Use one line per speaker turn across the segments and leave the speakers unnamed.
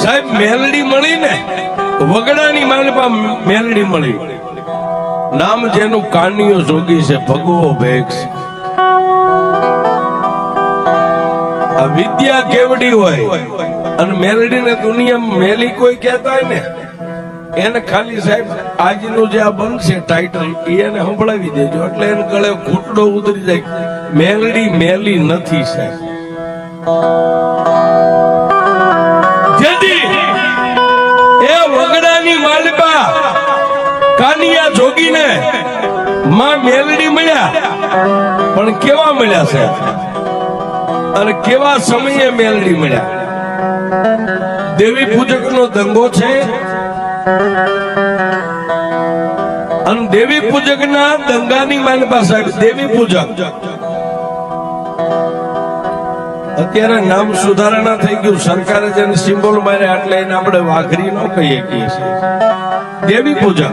સાહેબ મેલડી મળી ને, વગડાની માલપા મેલડી મળી. નામ જેનું કાનિયો જોગી છે, ભગવો ભેક્ષ. આ વિદ્યા કેવડી હોય અને મેલડી ને દુનિયામાં મેલી કોઈ કહેતા હોય ને, એને ખાલી સાહેબ આજનું જે આ બનશે ટાઇટલ એને સંભળાવી દેજો, એટલે એને ગળે ઘૂંટડો ઉતરી જાય. મેલડી મેલી નથી સાહેબ. જેથી એ વગડાની માલપા કાનિયા જોગીને માં મેલડી મળ્યા, પણ કેવા મળ્યા છે અને કેવા સમયે મેલડી મળ્યા. દેવી પૂજક નો દંગો છે અને દેવી પૂજક ના દંગાની માલપા સાહેબ દેવી પૂજક અત્યારે નામ સુધારણા થઈ ગયું, સરકારે જેને સિમ્બોલ માર્યા એટલે એને આપણે વાઘરી ન કહીએ છીએ. દેવી પૂજક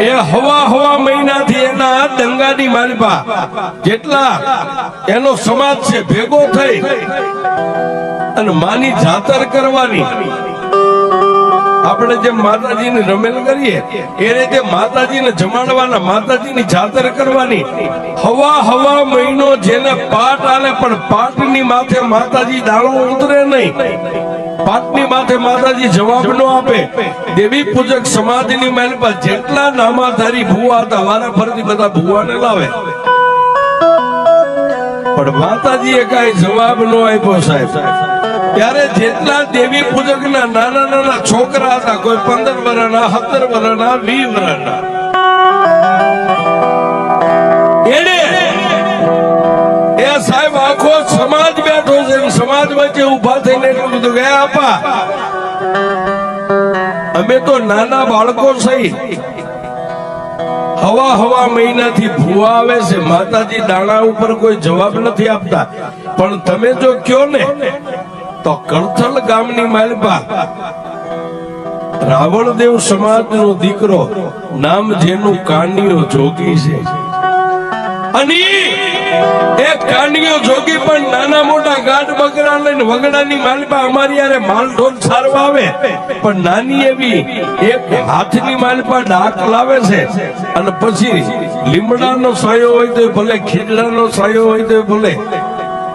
એ હવા મહિનાથી એના દંગાની માલપા જેટલા એનો સમાજ છે ભેગો થઈ અને માની જાતર કરવાની. આપણે જેમ માતાજીની રમેલ કરીએ એ રીતે માતાજીને જમાડવાના, માતાજીની જાતર કરવાની. હવા મહિનો જેને પાટ આલે પણ પાટની માથે માતાજી દાણો ઉતરે નહીં, પાટની માથે માતાજી જવાબ ન આપે. દેવી પૂજક સમાજની માલપા જેટલા નામાધારી ભુવા હતા વારા ફરતી બધા ભુવાને લાવે, પણ માતાજીએ કઈ જવાબ ન આપ્યો સાહેબ. ત્યારે જેટલા દેવી પૂજક ના નાના છોકરા હતા, કોઈ 15 વર્ષના, 17 વર્ષના, 20 વર્ષના, એને એ સાહેબ આખો સમાજ બેઠો છે, સમાજ વચ્ચે ઉભા થઈને એટલું કીધું કે આપા અમે તો નાના બાળકો સહી હવા મહિનાથી ભૂવા આવે છે, માતાજી દાણા ઉપર કોઈ જવાબ નથી આપતા, પણ તમે જો કયો ને તો કળથલ ગામની માલપા રાવણદેવ સમાજનો દીકરો, નામ જેનું કાનિયો જોગી છે, અને એ કાનિયો જોગી પણ નાના મોટા ગાઢ બકરા લઈને વગડાની માલપા અમારી યારે માલઢોર સારવા આવે, પણ નાની એવી એક હાથની માલપા ડાક લાવે છે. અને પછી લીમડાનો સાયો હોય તો ભલે, ખીજડાનો સાયો હોય તો ભલે,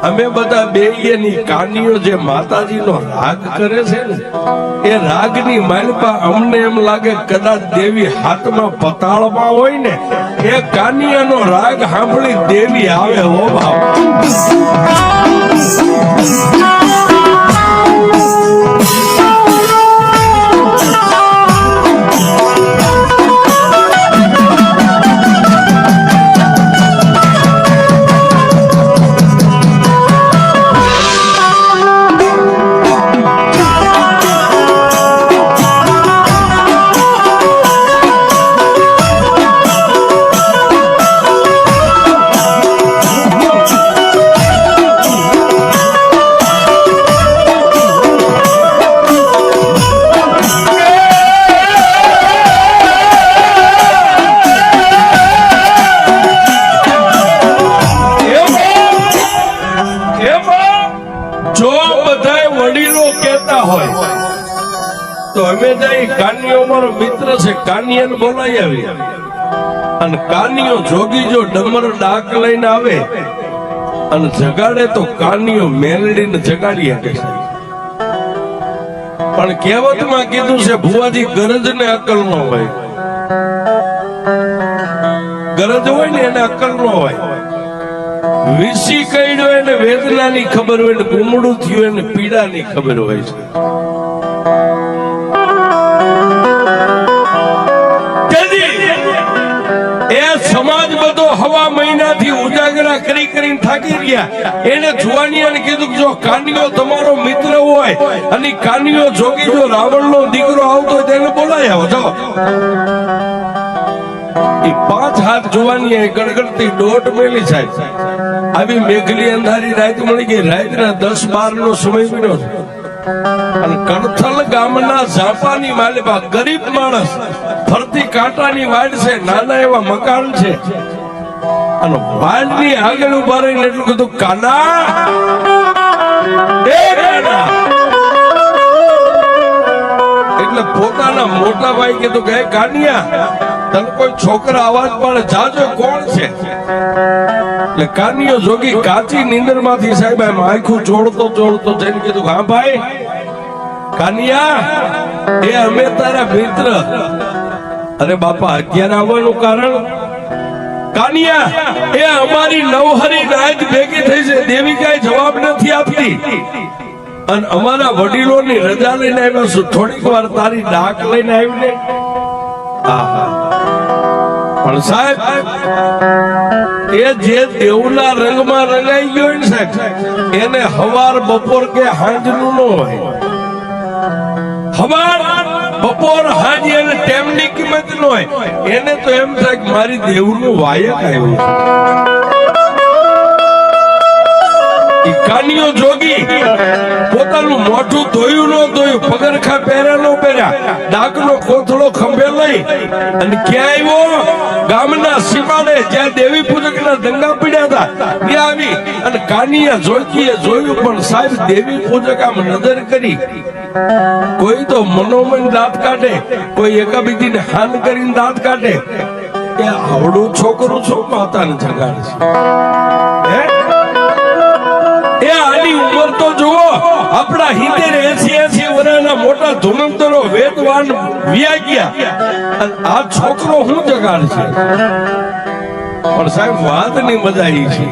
અમે બધા બેયની કાનિયો જે માતાજીનો રાગ કરે છે ને, એ રાગની માલપા અમને એમ લાગે કદાચ દેવી હાથમાં પતાળમાં હોય ને, એ કાનિયાનો રાગ સાંભળી દેવી આવે. હો બાપ તો અમે જઈ કાનિયો અમારો મિત્ર છે, કાનિયાને બોલાવી આવી. અને કાનિયો જોગી જો ડમર ડાક લઈને આવે અને જગાડે તો કાનિયો મેલડીને જગાડી શકે છે. પણ કહેવતમાં કીધું છે ભુવાજી ગરજ ને અકલ ન હોય, ગરજ હોય ને એને અકલ ન હોય. વિસી કઈડ્યો એને વેદનાની ખબર હોય ને કુમડું થયું એને પીડાની ખબર હોય છે. સમાજ બધો હવા મહિનાથી ઉજાગરા કરીને થાકી ગયા. એને જુવાનિયાને કીધું જો કાનિયો તમારો મિત્ર હોય અને કાનિયો જોગી જો રાવણનો દીકરો આવતો હોય તેને બોલાય આવો. જાઓ એ 5 હાથ જુવાનિયા ગડગડતી દોટ મેલી સાહેબ. આવી મેઘલી અંધારી રાત મળી ગઈ. રાતના 10-12 નો સમય બન્યો અને કણથલ ગામના ઝાપાની માલપા ગરીબ માણસ, ફરતી કાંટાની વાડ છે, નાના એવા મકાન છે, અને વાડની આગળ ઉભા રહીને એટલું કીધું કાના, એ કાના પોતાના મોટા ભાઈ કીધું કે કાનિયા તને કોઈ છોકરા અવાજ પાડે જાજો કોણ છે? એટલે કાનિયો જોગી કાચી નીંદર માંથી સાહેબ એમ આખું ચોડતો જઈને કીધું હા ભાઈ કાનિયા એ અમે તારા મિત્ર. અરે બાપા અત્યારે આવવાનું કારણ? કાનિયા એ અમારી નવહરી રાત ભેગી થઈ છે, દેવિકાએ જવાબ નથી આપતી અને અમારા વડીલોની રજા લઈને આવ્યા છું, થોડીક વાર તારી ડાક લઈને આવીને. પણ સાહેબ એ જે દેવના રંગમાં રંગાઈ ગયો ને સાહેબ, એને હવાર બપોર કે હાંજનું ન હોય. હવાર બપોર હાજી અને ટેમની કિંમત ન હોય. એને તો એમ થાય કે મારી દેવનું વાયક આવ્યું છે. કાનિયો જોગી પોતાનું મોઢું ધોયું ન ધોયું, પગરખા પહેર્યા ન પહેર્યા, ડાકનો કોથળો ખંભે લઈ અને ક્યાં આવ્યો? ગામના સીમાડે જ્યાં દેવી પૂજકના દંગા પડ્યા હતા ત્યાં આવી અને કાનિયા જોગીએ જોયું. પણ સાહેબ દેવી પૂજક આમ નજર કરી, કોઈ તો મનોમન દાંત કાઢે, કોઈ એકાબીજીને હાન કરીને દાંત કાઢે. એ આવડું છોકરું છો માતાને જગાડે છે. એ આની ઉંમર તો જુઓ, આપણા 70-80 વર્ષના મોટા ધુમંતરો વેદવાન વ્યા ગયા અને આ છોકરો હું જગાડ છે. પણ સાહેબ વાતની મજા આવી છે.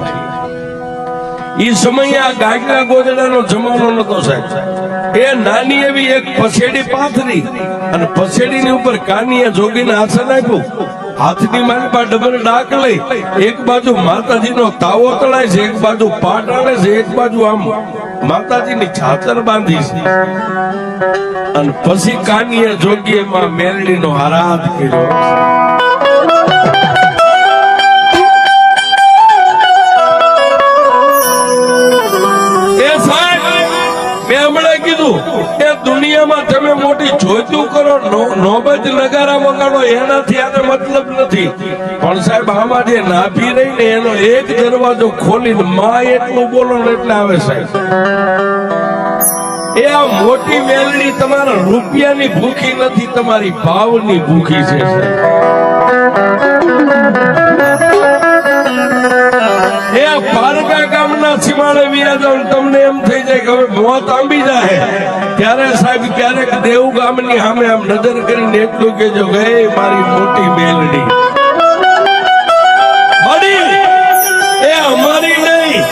એ સમયે આ ગાયના ગોદડાનો જમાનો નતો સાહેબ. એ નાની એવી એક પછેડી પાથરી અને પછેડીની ઉપર કાનિયા જોગીને આસન આપ્યું. હાથની મારી પાસે ડબલ ડાક લઈ એક બાજુ માતાજીનો તાવો તળાય છે, એક બાજુ પાટ આલે છે, એક બાજુ આમ માતાજીની છાતર બાંધી છે. અને પછી કાનિયા જોગી એમાં મેરડીનો આરાધ કર્યો. એ દુનિયામાં તમે મોટી જોઈતું કરો, નોબત નગારા વગાડો, એનાથી આને મતલબ નથી. પણ સાહેબ આમાં જે નાભી રહી ને એનો એક દરવાજો ખોલીને માં એટલું બોલો ને એટલે આવે સાહેબ. એ આ મોટી મેલડી તમારા રૂપિયાની ભૂખી નથી, તમારી ભાવની ભૂખી છે. એ પારકા ગામના સીમાડે વ્યા જાવ, તમને એમ થઈ જાય કે હવે મોત આંબી જાય. ત્યારે સાહેબ ક્યારેક દેવ ગામની સામે આમ નજર કરીને એટલું કેજો કે મારી મોટી મેલડી એ અમારી નહીં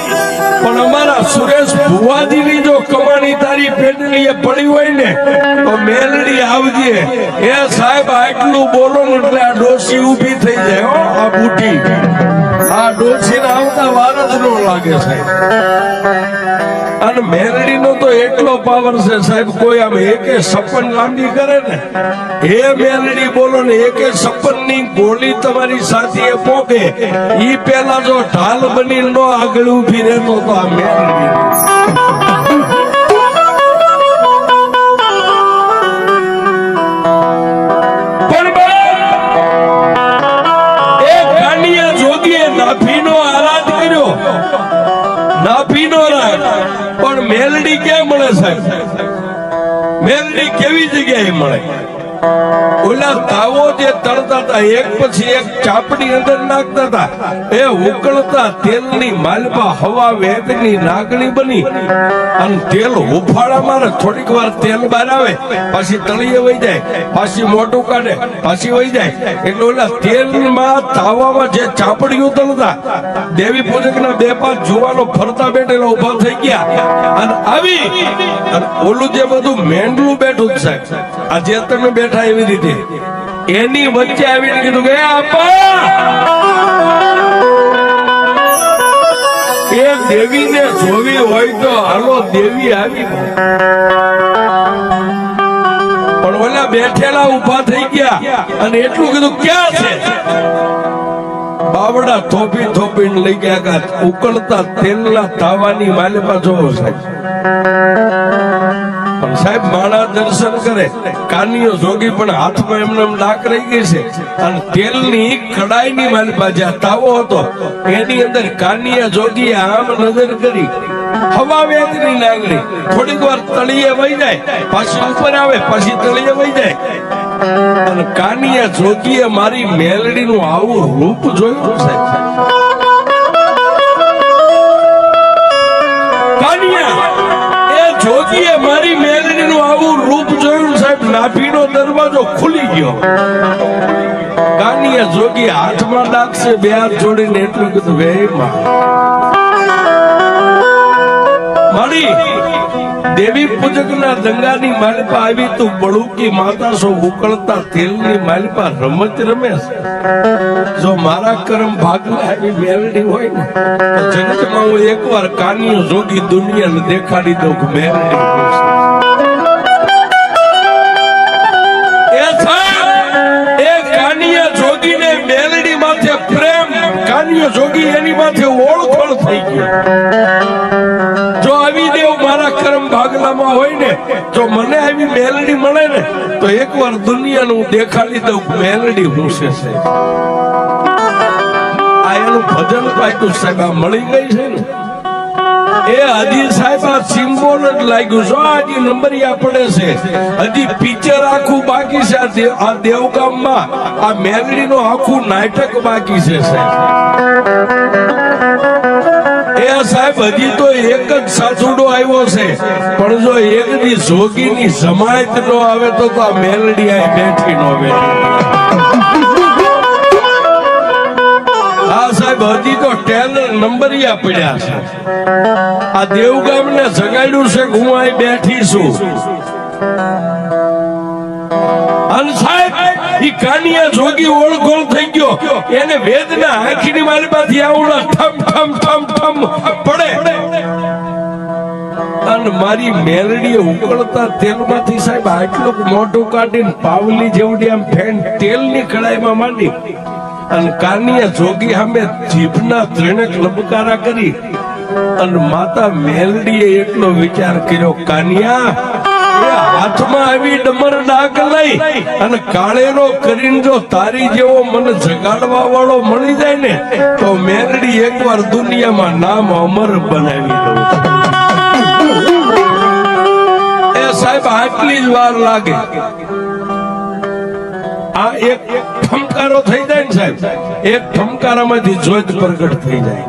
પણ અમારા સુરેશ ભુવાજીની જો કમાણી તારી પેટની એ પડી હોય ને તો મેલડી આવજે. એ સાહેબ આટલું બોલો ને એટલે આ ડોસી ઊભી થઈ જાય. આ બુટી આ ડોસીને આવતા વાર જ ન લાગે સાહેબ. અને મેલડીનો તો એટલો પાવર છે સાહેબ, કોઈ આમ એકે સપન લાંબી કરે ને એ મેલડી બોલો ને એકે સપન ની ગોળી તમારી સાથે પોકે ઈ પેલા જો ઢાલ બની નો આગળ ઉભી રહેતો તો આ મેલડી. મેલડી ક્યાં મળે સાહેબ? મેલડી કેવી જગ્યાએ મળે? ઓલા તાવો જે તળતા હતા એક પછી એક ચાપડી અંદર નાખતા હતા, એ ઉકળતા તેલની માલપા હવા વેદની નાગણી બની અને તેલ હુફાળા મારે. થોડીક વાર તેલ બહાર આવે, પાછી તળીએ વહી જાય, પાછી મોટું કાઢે, પાછી વહી જાય. એટલે ઓલા તેલમાં તાવામાં જે ચાપડીઓ તળતા દેવી પૂજકના બે પાંચ જુવાનો ફરતા બેઠેલા ઉભા થઈ ગયા અને આવી અને ઓલું જે બધું મેંડલું બેઠું જ સાહેબ, આ જે તમે બેઠા એવી રીતે એની વચ્ચે આવીને કીધું કે આપા એ દેવીને જોવી હોય તો હાલો દેવી આવી. પણ ઓલા બેઠેલા ઉભા થઈ ગયા અને એટલું કીધું ક્યાં છે? બાવડા થોપી થોપીને લઈ ગયા ઉકળતા તેલના તાવાની માલેમાં જોવો સાહેબ. પણ સાહેબ માણા દર્શન કરે, કાનિયો જોગી પણ હાથમાં એમને ડાક રહી ગઈ છે અને તેલની કડાઈની માલપા જ્યાં તાવો હતો એની અંદર કાનિયા જોગી આમ નજર કરી હવા વેગની નાગણી થોડીક વાર તળિયે વહી જાય, પાછી ઉપર આવે, પાછી તળિયે વહી જાય. અને કાનિયા જોગીએ મારી મેલડીનું આવું રૂપ જોયું સાહેબ. જોગીએ મારી મેલડીનું આવું રૂપ જોયું સાહેબ. નાભીનો દરવાજો ખુલી ગયો. કાનિયા જોગી હાથમાં ડાકશે, બે હાથ જોડીને એટલું કીધું, હે મારી દેવી પૂજકના દંગાની માલિપા આવી, તું બળુકી માતા સો ઉકળતા તેલની માલિપા રમત રમેશ. જો મારા કરમ ભાગલા આવી મેલડી હોય ને તો જગતમાં હું એકવાર કાનિયો જોગી દુનિયાને દેખાડી દઉં કે મેલડી એ કાનિયા જોગીને મેલડી માથે પ્રેમ, કાનિયો જોગી એની માથે ઓળખણ થઈ ગયો. જો આવી દેવ મારા કરમ ભાગલામાં હોય ને, જો મને આવી મેલડી મળે ને તો એકવાર દુનિયાને હું દેખાડી દઉં મેલડી હું છે. આ એનું ભજન પાક્યું સાહેબ, આ મળી ગઈ છે ને એ હજી સાહેબ આ સિમ્બોલ જ લાગ્યું છે. હજી નંબરિયા પડે છે, હજી પિક્ચર આખું બાકી છે. આ દેવગામમાં આ મેલડીનું આખું નાટક બાકી છે સાહેબ. એ સાહેબ હજી તો એક જ સાસુડો આવ્યો છે, પણ જો એક દી જોગીની જમાયત નો આવે તો આ મેલડી આ બેઠી નો આવે. હા સાહેબ હજી તો ટેલર નંબરિયા પડ્યા છે. આ દેવગામ ને જગાડ્યું છે કે હું અહીં બેઠી છું. અને સાહેબ ઈ કાનિયા જોગી ઓળખોળ થઈ ગયો. એને વેદના આંખની માલિપાથી આવડા ઠમ ઠમ ઠમ ઠમ પડે. અને મારી મેલડીએ ઉકળતા તેલમાંથી સાહેબ આટલું મોઢું કાઢીને પાવલી જેવડી આમ ફેન તેલની કડાઈમાં માંડી અને કાનિયા જોગી સામે જીભના ત્રણેક લબકારા કરી. અને માતા મેલડીએ એટલો વિચાર કર્યો, કાનિયા હાથમાં આવી ડમર ડાક લઈ અને કાળેરો કરીને જો તારી જેવો મને જગાડવા વાળો મળી જાય ને તો મેલડી એકવાર દુનિયામાં નામ અમર બનાવી દઉં. એ સાહેબ આટલી જ વાર લાગે. આ એક ઠમકારો થઈ જાય ને સાહેબ, એક ઠમકારામાંથી જ્યોત પ્રગટ થઈ જાય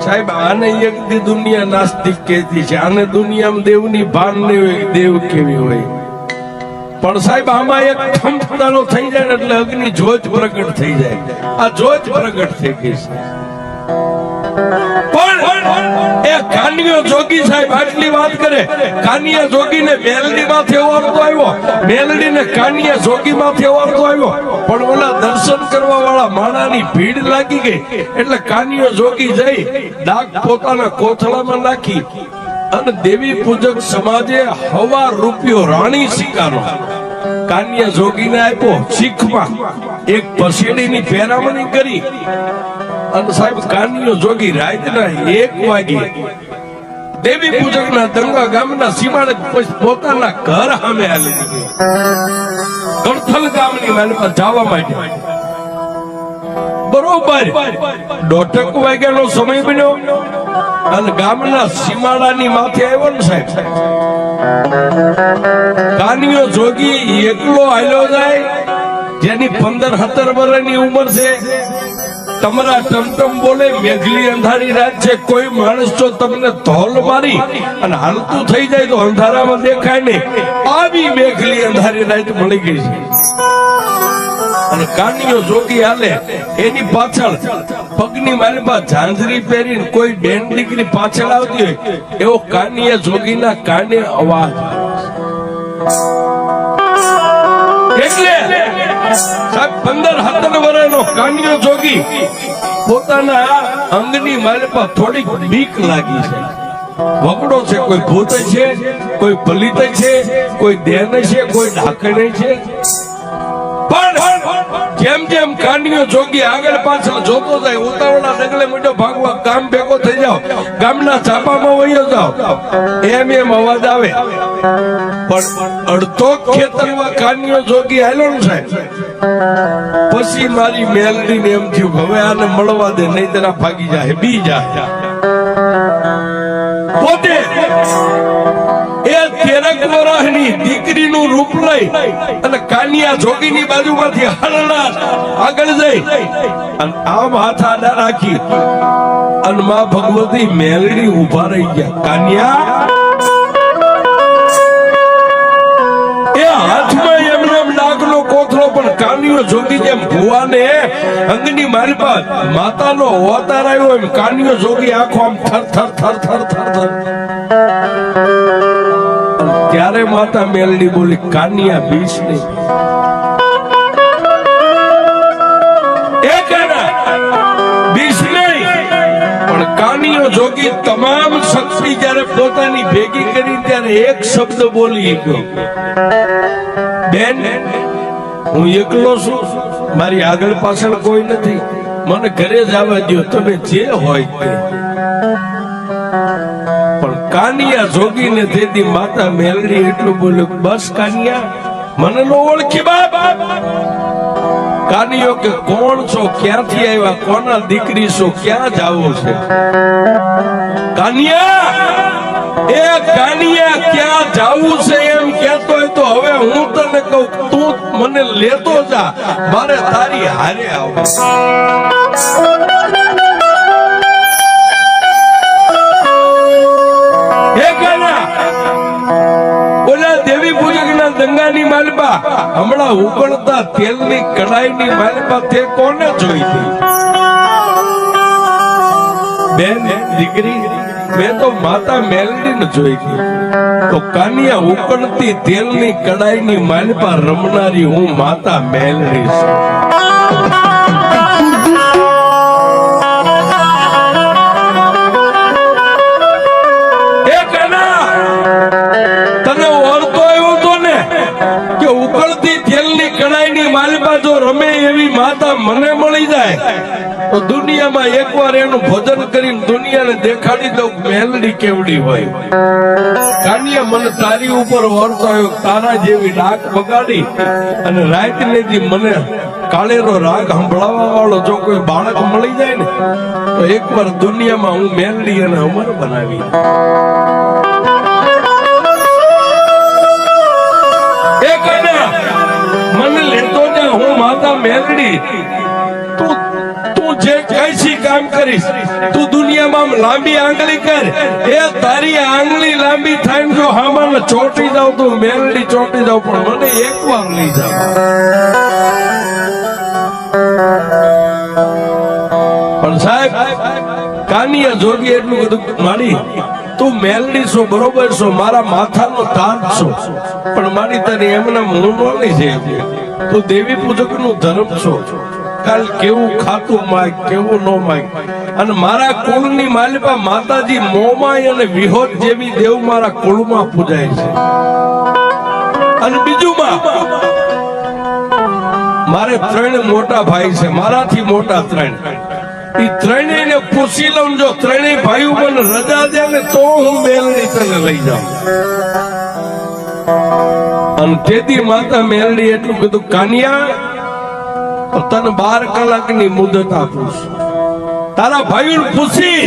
સાહેબ. આને એક દી દુનિયા નાસ્તિક કહેતી છે, આને દુનિયામાં દેવની ભાન નહીં હોય, દેવ કેવી હોય. પણ સાહેબ આમાં એક ઠમકારો થઈ જાય ને એટલે અગ્નિ જ્યોત પ્રગટ થઈ જાય. આ જ્યોત પ્રગટ થઈ ગઈ છે. પણ એ કાનિયો જોગી સાહેબ આટલી વાત કરે. કાનિયા જોગીને મેલડી માંથી ઓરતો આવ્યો, મેલડીને કાનિયા જોગી માંથી ઓરતો આવ્યો. પણ ઓલા દર્શન કરવા વાળા માણાની ભીડ લાગી ગઈ એટલે કાનિયો જોગી જઈ ડાક પોતાના કોથળામાં નાખી અને દેવી પૂજક સમાજે હવા રૂપિયો રાણી સિક્કાનો કાનિયા જોગીને આપ્યો. શીખમાં એક પસેડીની પહેરામણી કરી અને સાહેબ કાનિયો જોગી રાતના 1 વાગે દેવી પૂજકના દંગા ગામના સીમાડે પોતાના ઘર સામે આવી ગઈ. ગળથલ ગામની માલપા જવા માટે બરોબર 1:30 વાગ્યાનો સમય બન્યો અને ગામના સીમાડાની માથે આવ્યો ને સાહેબ. કાનિયો જોગી એકલો હાલ્યો જાય, જેની 15-17 વર્ષની ઉંમર છે. તમારા ટમટમ બોલે, મેઘલી અંધારી રાત છે, કોઈ માણસ જો તમને ધોલ મારી અને હાલતું થઈ જાય તો અંધારામાં દેખાય નહીં. આવી મેઘલી અંધારી રાત મળી ગઈ છે. અને કાનિયો જોગી હાલે, એની પાછળ પગની માલિપા ઝાંઝરી પહેરીને કોઈ બેન દીકરી પાછળ આવતી હોય એવો કાનિયા જોગીના કાને અવાજ. એટલે સાહેબ 15-17 વર્ષનો કાનિયો જોગી પોતાના અંગની માલિપા થોડીક બીક લાગી છે. વગડો છે, કોઈ ભૂત છે, કોઈ પલિત છે, કોઈ દેન છે, કોઈ ડાકણ છે. પણ જેમ જેમ કાનિયો જોગી આગળ પાછળ જોતો જાય, ઉતાવળા ડગલે મોટો ભાગવા ગામ ભેગો થઈ જાવ, ગામના ચાપામાં વયો જાવ, એમ એમ અવાજ આવે. પણ અડધો ખેતરમાં કાનિયો જોગી આયલો ને સાહેબ, પછી મારી મેલડીને એમ થયું હવે આને મળવા દે, નહીં તરા ભાગી જાય, બી જાય. પોતે એ 13 વર્ષની દીકરીનું રૂપ લઈ અને કાનિયા જોગીની બાજુમાંથી હરણા આગળ જઈ અને આમ હાથ આડા રાખી અને માં ભગવતી મેલડી ઉભા રહી ગયા. કાનિયા એ હાથમાં એમને ડાકનો કોથળો પણ કાનિયો જોગી જેમ ભુવાને અંગની મારી પાસે માતાનો અવતાર આવ્યો એમ કાનિયો જોગી આંખો આમ થર થર થર થર થર થર. ત્યારે માતા મેલડી બોલી, કાનિયા બીસ નહીં. એ કાના બીસ નહીં. પણ કાનિયો જોગી તમામ શક્તિ જ્યારે પોતાની ભેગી કરી ત્યારે એક શબ્દ બોલી ગયો, બેન હું એકલો છું, મારી આગળ પાછળ કોઈ નથી, મને ઘરે જવા દો, તમે જે હોય તે. પણ કાનિયા જોગીને તેથી માતા મેલડી એટલું બોલ્યું, બસ કાનિયા મને નો ઓળખી બાપ. કાનિયો કે કોણ છો, ક્યાંથી આવ્યા, કોના દીકરી છો, ક્યાં જાવો છે? કાનિયા એ કાનિયા ક્યાં જાવું છે એમ કહેતો હોય તો હવે હું તને કહું, તું મને લેતો જા, મારે તારી હારે આવું. દેવી પૂજકના દંગાની માલપા હમણાં ઉકળતા તેલની કઢાઈની માલપા તે કોને જોઈ હતી? બેન દીકરી મેં તો માતા મેલડીને જોઈ હતી. તો કાનિયા ઉકળતી તેલની કઢાઈની માલપા રમનારી હું માતા મેલડી છું. જો રમે એવી માતા મને મળી જાય તો દુનિયામાં એકવાર એનું ભજન કરીને દુનિયાને દેખાડી દઉં મેલડી કેવડી હોય. કાનિયા મને તારી ઉપર વર્તાયો, તારા જેવી ડાક બગાડી અને રાતને દી મને કાળેરો રાગ સંભળાવવા વાળો જો કોઈ બાળક મળી જાય ને તો એકવાર દુનિયામાં હું મેલડી અને અમર બનાવી. મને લેતો જા, હું માતા મેલડી. તું જે કઈથી કામ કરીશ, તું દુનિયામાં લાંબી આંગળી કર, એ તારી આંગળી લાંબી થાય જો હામાં ચોટી જાવ તો મેલડી ચોટી જાવ, પણ મને એકવાર લઈ જાવ. પણ સાહેબ કાનિયા જોગી એટલું બધું મારી, તું મેલડી છો બરોબર છો, મારા માથાનો તાજ છો, પણ મારી તારી એમના મોં નહીં છે. તું દેવી પૂજક નું ધર્મ છો, કાલ કેવું ખાતું માગ કેવું નો માગ. અને મારા કુળની માલિકા માતાજી મોમાય અને વિહોદ જેવી દેવ મારા કુળમાં પૂજાય છે. અને બીજું મારે 3 મોટા ભાઈ છે, મારાથી મોટા 3. એ ત્રણેયને પૂછી લઉં, જો ત્રણેય ભાઈઓ મને રજા દે ને તો હું મેલડી તને લઈ જાઉં. અને તેથી માતા મેલડી એટલું કીધું, કાનિયા તને 12 કલાકની મુદત આપું છું, તારા ભાઈઓ પૂછી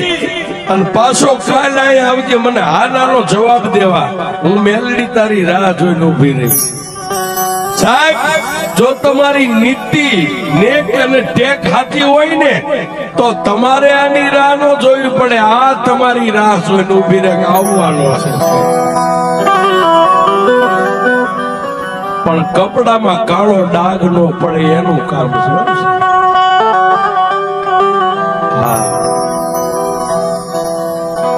અને પાછો કાલ અહીંયા આવજે, મને હાલાનો જવાબ દેવા. હું મેલડી તારી રાહ જોઈને ઉભી રહી. સાહેબ જો તમારી નીતિ નેક અને ટેક હાથી હોય ને તો તમારે આની રાહ ન જોવી પડે, આ તમારી રાહ જોઈને ઉભી રહે આવવાનો છે. પણ કપડામાં કાળો ડાઘ નો પડે એનું કામ છે.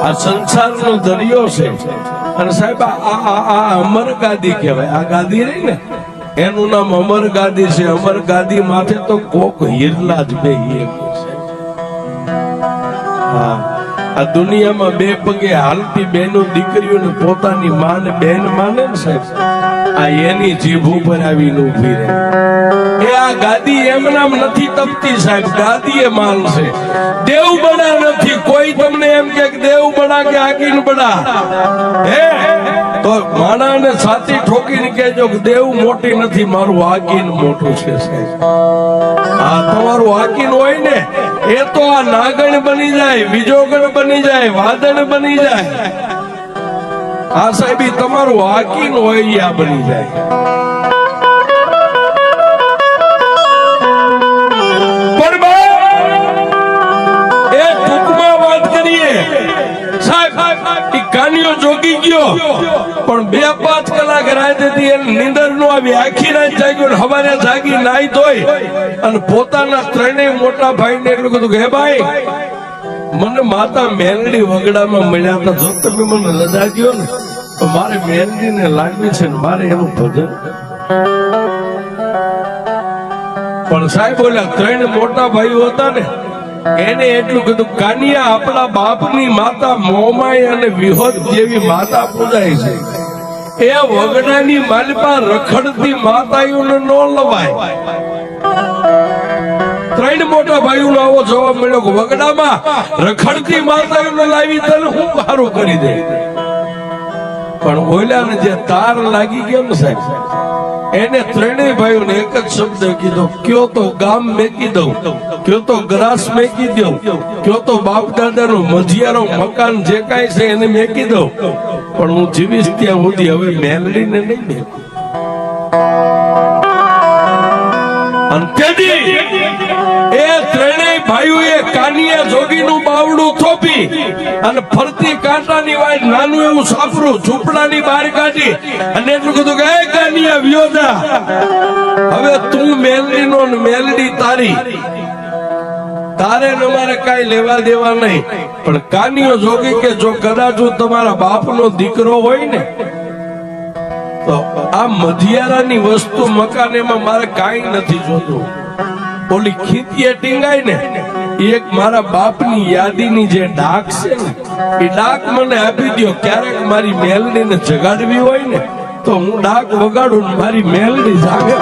આ સંસારનો દરિયો છે. અને સાહેબ આ અમર ગાદી કહેવાય. આ ગાદી રહી ને એનું નામ અમર ગાદી છે. અમર ગાદી માથે તો કોક હિરલા જ બેહીએ છે. આ દુનિયામાં 2 પગે હાલતી બેનો દીકરીઓને પોતાની માને બેન માને ને સાહેબ, આ એની જીભ ઉપર આવીને ઉભી રહે. એ આ ગાદી એમ નામ નથી તપતી સાહેબ, ગાદી એ માલ છે. દેવ બના નથી. કોઈ તમને એમ કે દેવ બના કે આગીન બના હે તો માણાને છાતી ઠોક ઠોકીને કહેજો કે દેવ મોટી નથી, મારું હાકીન મોટું છે સાહેબ. આ તમારું હાકીન હોય ને એ તો આ નાગણ બની જાય, બીજોગણ બની જાય, વાદળ બની જાય. આ સાહેબ તમારું હાકીન હોય એ આ બની જાય. કાનિયો જોગી ગયો પણ 2-5 કલાક રાત હતી, નીંદર નો આવી, આખી રાત જાગ્યો, સવારે જાગી નાઈ ધોઈ અને પોતાના ત્રણેય મોટા ભાઈ ને એટલું કીધું કે હે ભાઈ, મને માતા મેલડી વગડામાં મળ્યા હતા, જો તમે મને રજા દ્યો ને તો મારે મેલડી ને લાગવી છે ને મારે એનું ભજન. પણ સાહેબ બોલ્યા 3 મોટા ભાઈઓ હતા ને એને એટલું કીધું, કાનિયા આપણા બાપની માતા મોમાઈ અને વિહોદ જેવી માતા પૂજાય છે, એ વગડાની માલિપા રખડતી માતાઓને ન લવાય. 3 મોટા ભાઈઓનો આવો જવાબ મળ્યો કે વગડામાં રખડતી માતાઓને લાવી તને હું સારું કરી દે. પણ ઓલાને જે તાર લાગી ગયો ને સાહેબ, એને 3 ભાઈઓને એક જ શબ્દ કીધો, કયો તો ગામ મેકી દઉં, કયો તો ગ્રાસ મેકી દઉં, કયો તો બાપ દાદાનું મજિયારો મકાન જે કાંઈ છે એને મેકી દઉં, પણ હું જીવીશ ત્યાં સુધી હવે મેલડીને નહીં મેકું. એ 3 ભાઈઓએ કાનિયા જોગીનું બાવડું થોપી અને ફરતી કાંટાની વાય નાનું એવું સાપરું ઝૂંપડાની બહાર કાઢી અને એટલું કીધું કે હે કાનિયા વ્યોજા, હવે તું મેલડીનો ને મેલડી તારી, તારે ને અમારે કાંઈ લેવા દેવા નહીં. પણ કાનિયો જોગી કે જો કદાચ હું તમારા બાપનો દીકરો હોય ને તો આ મધિયારાની વસ્તુ મકાન એમાં મારે કાંઈ નથી જોતું. ઓલી ખીતીએ ટીંગાય ને એક મારા બાપની યાદીની જે ડાક છે ને એ ડાક મને આપી દો. ક્યારેક મારી મેલડીને જગાડવી હોય ને તો હું ડાક વગાડું ને મારી મેલડી જાગે.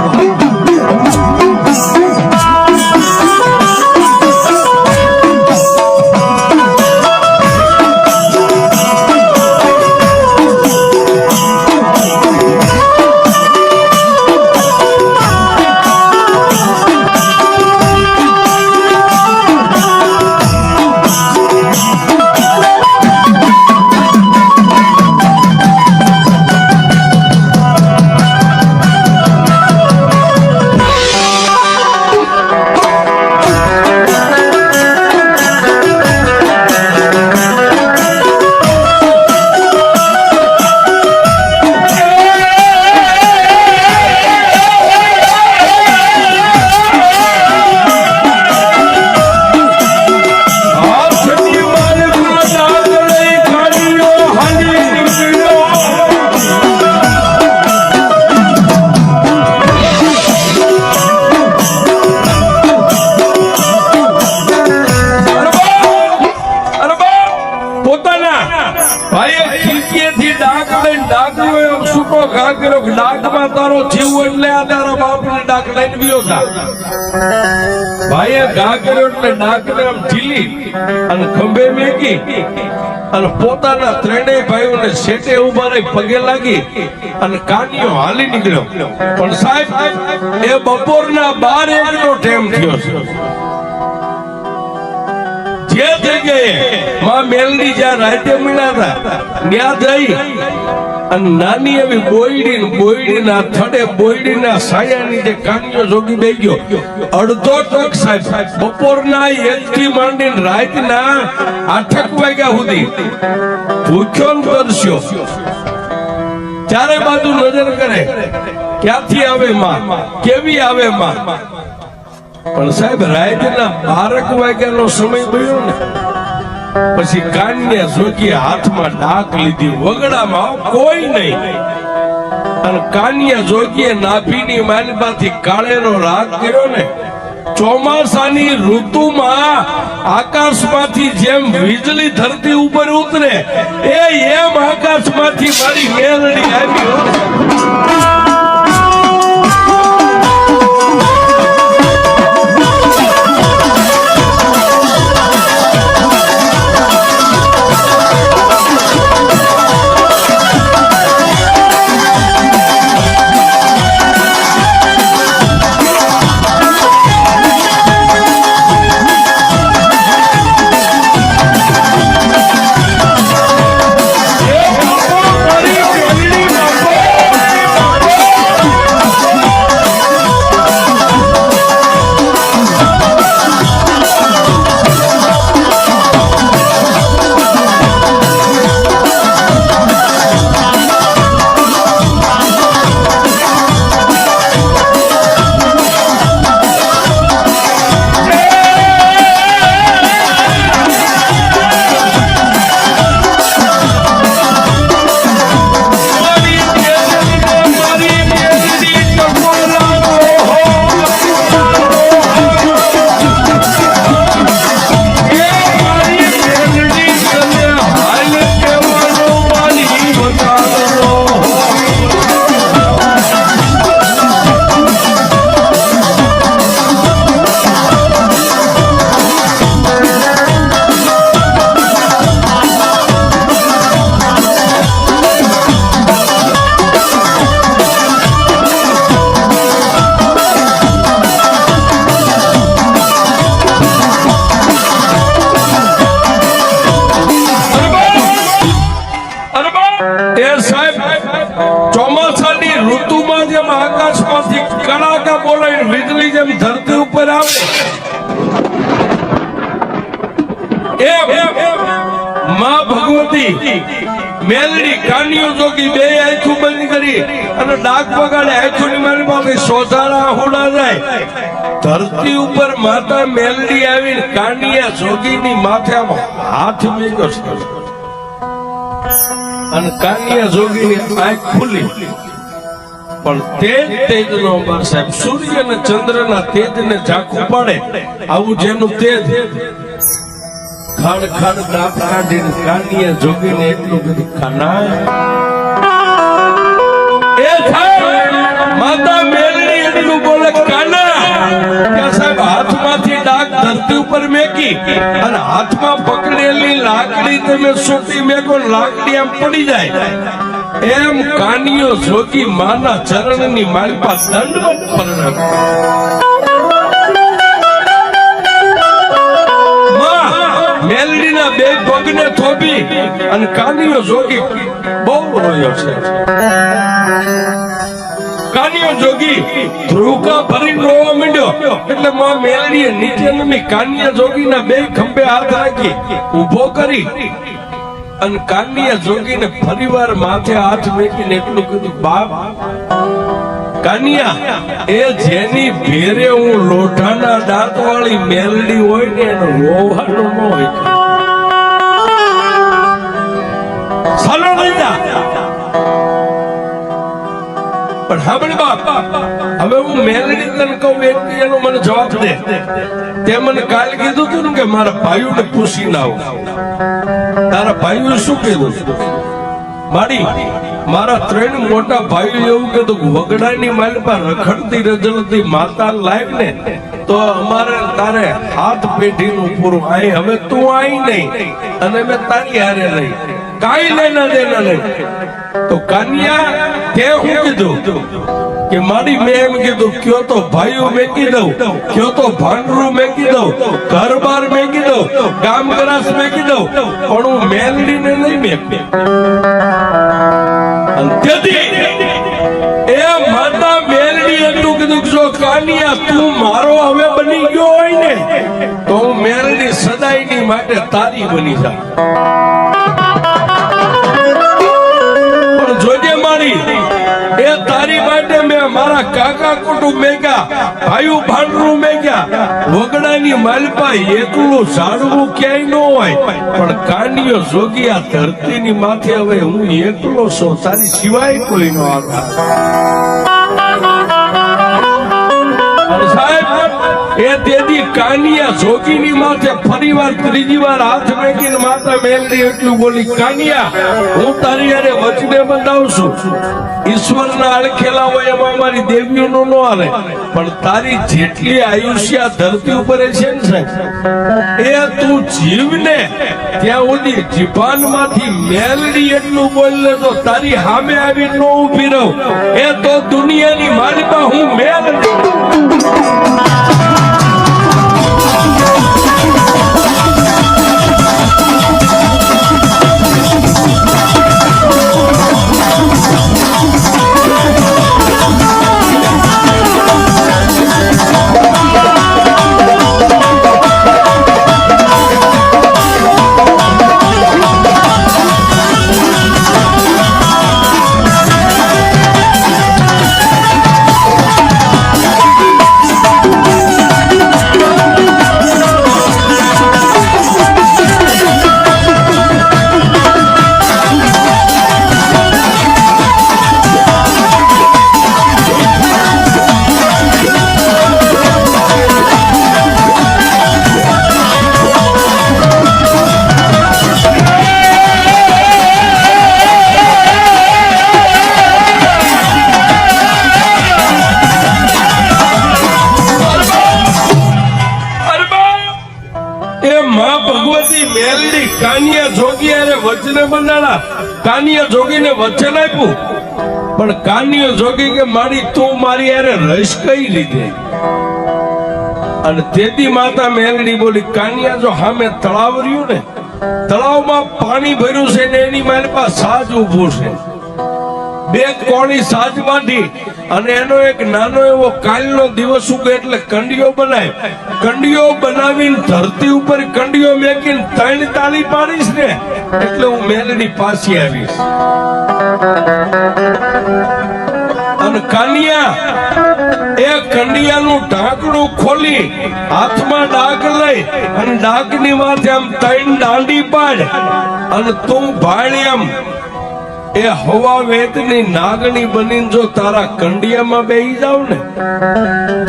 તારો જીવ એટલે આ તારા બાપને ડાક લઈને ગયો હતા. ભાઈએ ઘા કર્યો એટલે ડાકને આમ ઢીલી અને ખંભે મેકી અને પોતાના 3 ભાઈઓને શેટે ઉભા રહી પગે લાગી અને કાનિયો હાલી નીકળ્યો. પણ સાહેબ એ બપોરના 12-1 નો ટાઈમ થયો છે. જે જગ્યાએ માં મેલડી જ્યાં રાતે મળ્યા હતા ત્યાં જઈ અને નાની એવી બોયડીના થડે બોયડીના સાયાની જે કાનિયો જોગી બેહી ગયો. અડધો ટક સાહેબ બપોરના 1 થી માંડીને રાતના 8 વાગ્યા સુધી ભૂખ્યો ને તરસ્યો. ચારે બાજુ નજર કરે ક્યાંથી આવે માં, કેવી આવે માં. પણ સાહેબ રાતના 12 વાગ્યાનો સમય થયો ને પછી કાનિયા જોગી હાથમાં ડાક લીધી, વગડામાં કોઈ નહીં. અને કાનિયા જોગીએ નાભીની માલમાંથી કાળેરો રાગ કર્યો ને. ચોમાસાની ઋતુમાં આકાશમાંથી જેમ વીજળી ધરતી ઉપર ઉતરે એમ આકાશમાંથી મારી મેલડી આવી. ચોમાસાની ઋતુમાં જેમ આકાશમાંથી કડાકા બોલાય વીજળી જેમ ધરતી ઉપર આવે માં ભગવતી મેલડી કાનિયો જોગી બે આંખો બંધ કરી અને ડાક વગાડે આંખોની મારી પાસે સોધારા હોડા જાય ધરતી ઉપર માતા મેલડી આવીને કાનિયા જોગીની માથે આમ હાથ મૂક્યો છે અને કાનિયા જોગીની આંખ ખુલી પણ તેજનો બાર સાહેબ સૂર્ય અને ચંદ્રના તેજને ઝાંખું પાડે આવું જેનું તેજ ખડ ખડ દાપ કાઢીને કાનિયા જોગીને એટલું કીધું ખાના એ થાય માતા મેલડી એટલું બોલે કાના કે સાહેબ હાથમાંથી ડાક ધરતી ઉપર મેકી અને હાથમાં પકડેલી લાકડી તમે સોટી મેકો લાકડી આમ પડી જાય એમ કાનિયો જોગી માના ચરણની મારી પાસે દંડવત પ્રણામ મેલડીના બે પગને થોભી અને કાનિયો જોગી બહુ રોયો છે કાનિયો જોગી ધ્રુવકા ભરીને રોવા માંડ્યો એટલે માં મેલડીએ નીચે નમી કાનિયા જોગીના બે ખંભે હાથ રાખી ઊભો કરી અને કાનિયા જોગીને ફરીવાર માથે હાથ મૂકીને એટલું કીધું બાપ કાનિયા એ જેની ભેરે હું લોઢાના દાંત વાળી મેલડી હોય ને એનો રોવાનું ન હોય ચાલો નહીં જા પણ સાંભળ બાપ હવે હું મેલડી તને કહું એનો મને જવાબ દે તે મને કાલ કીધું તું ને કે મારા ભાઈઓને પૂછી ના આવું તારા ભાઈઓ શું કીધું મારી મારા 3 મોટા ભાઈઓ એવું કીધું વગડાની માલ પર રખડતી રજળતી માતા લાઈવ ને તો અમારે તારે હાથ પેઢીનું પૂરું આઈ હવે તું આઈ નહીં અને મેં તારી હારે નહીં કાઈ લેના દેના નહીં તો કાનિયા તે હું કીધું કે મારી મેં એમ કીધું કયો તો ભાઈઓ મેકી દઉં કયો તો ભાંડરું મેકી દઉં ઘર બાર મેકી દઉં ગામ ગરાસ મેકી દઉં પણ હું મેલડીને નહીં મેકી એ માતા મેલડી એટલું કીધું જો કાનિયા તું મારો હવે બની ગયો હોય ને તો હું મેલડી સદાયની માટે તારી બની જા પણ જોજે મારી એ તારી માટે મેં મારા કાકા કુટુંબ મેગ્યા ભાઈઓ ભાંડરું મેગ્યા વગડાની માલપા એકલું ઝાડવું ક્યાંય ન હોય પણ કાનિયો જોગી આ ધરતીની માથે હવે હું એકલો છું તારી સિવાય કોઈ ન આવે સાહેબ એ તેદી કાનિયા જોગીની માથે ફરીવાર ત્રીજી વાર હાથ મેકીને માતા મેલડી એટલું બોલી કાનિયા હું તારી હારે વચને બંધાવું છું ઈશ્વરના અળખેલા હોય એમાં અમારી દેવીઓનું ન હાલે પણ તારી જેટલી આયુષ્ય ધરતી ઉપર છે ને સાહેબ એ તું જીવને ત્યાં સુધી જીભાનમાંથી મેલડી એટલું બોલે તો તારી સામે આવી ન ઊભી રહું એ તો દુનિયાની માલિકા હું મેલડી કાનિયા જોગી અરે વચને બંધાણા કાનિયા જોગીને વચન આપ્યું પણ કાનિયો જોગી કે મારી તું મારી અરે રસ કઈ રીતે અને તેદી માતા મેલડી બોલી કાનિયા જો સામે તળાવ રહ્યું ને તળાવમાં પાણી ભર્યું છે ને એની મારી પાસે સાજ ઊભું છે બે કોળી સાજ વાટી અને એનો એક નાનો એવો કાલનો દિવસ ઉગે એટલે કંડિયો બનાય. કંડિયો બનાવીને ધરતી ઉપર કંડિયો મેકીને 3 તાળી પાડીશ ને એટલે હું મેલડી પાછી આવીશ. અને કાનિયા એ કંડિયાનું ઢાંકણું ખોલી હાથમાં ડાક લઈ અને ડાકની માથે આમ 3 દાંડી પાડ અને તું ભાળી આમ એ હવા વેતની નાગણી બનીને જો તારા કંડિયામાં બેહી જાવ ને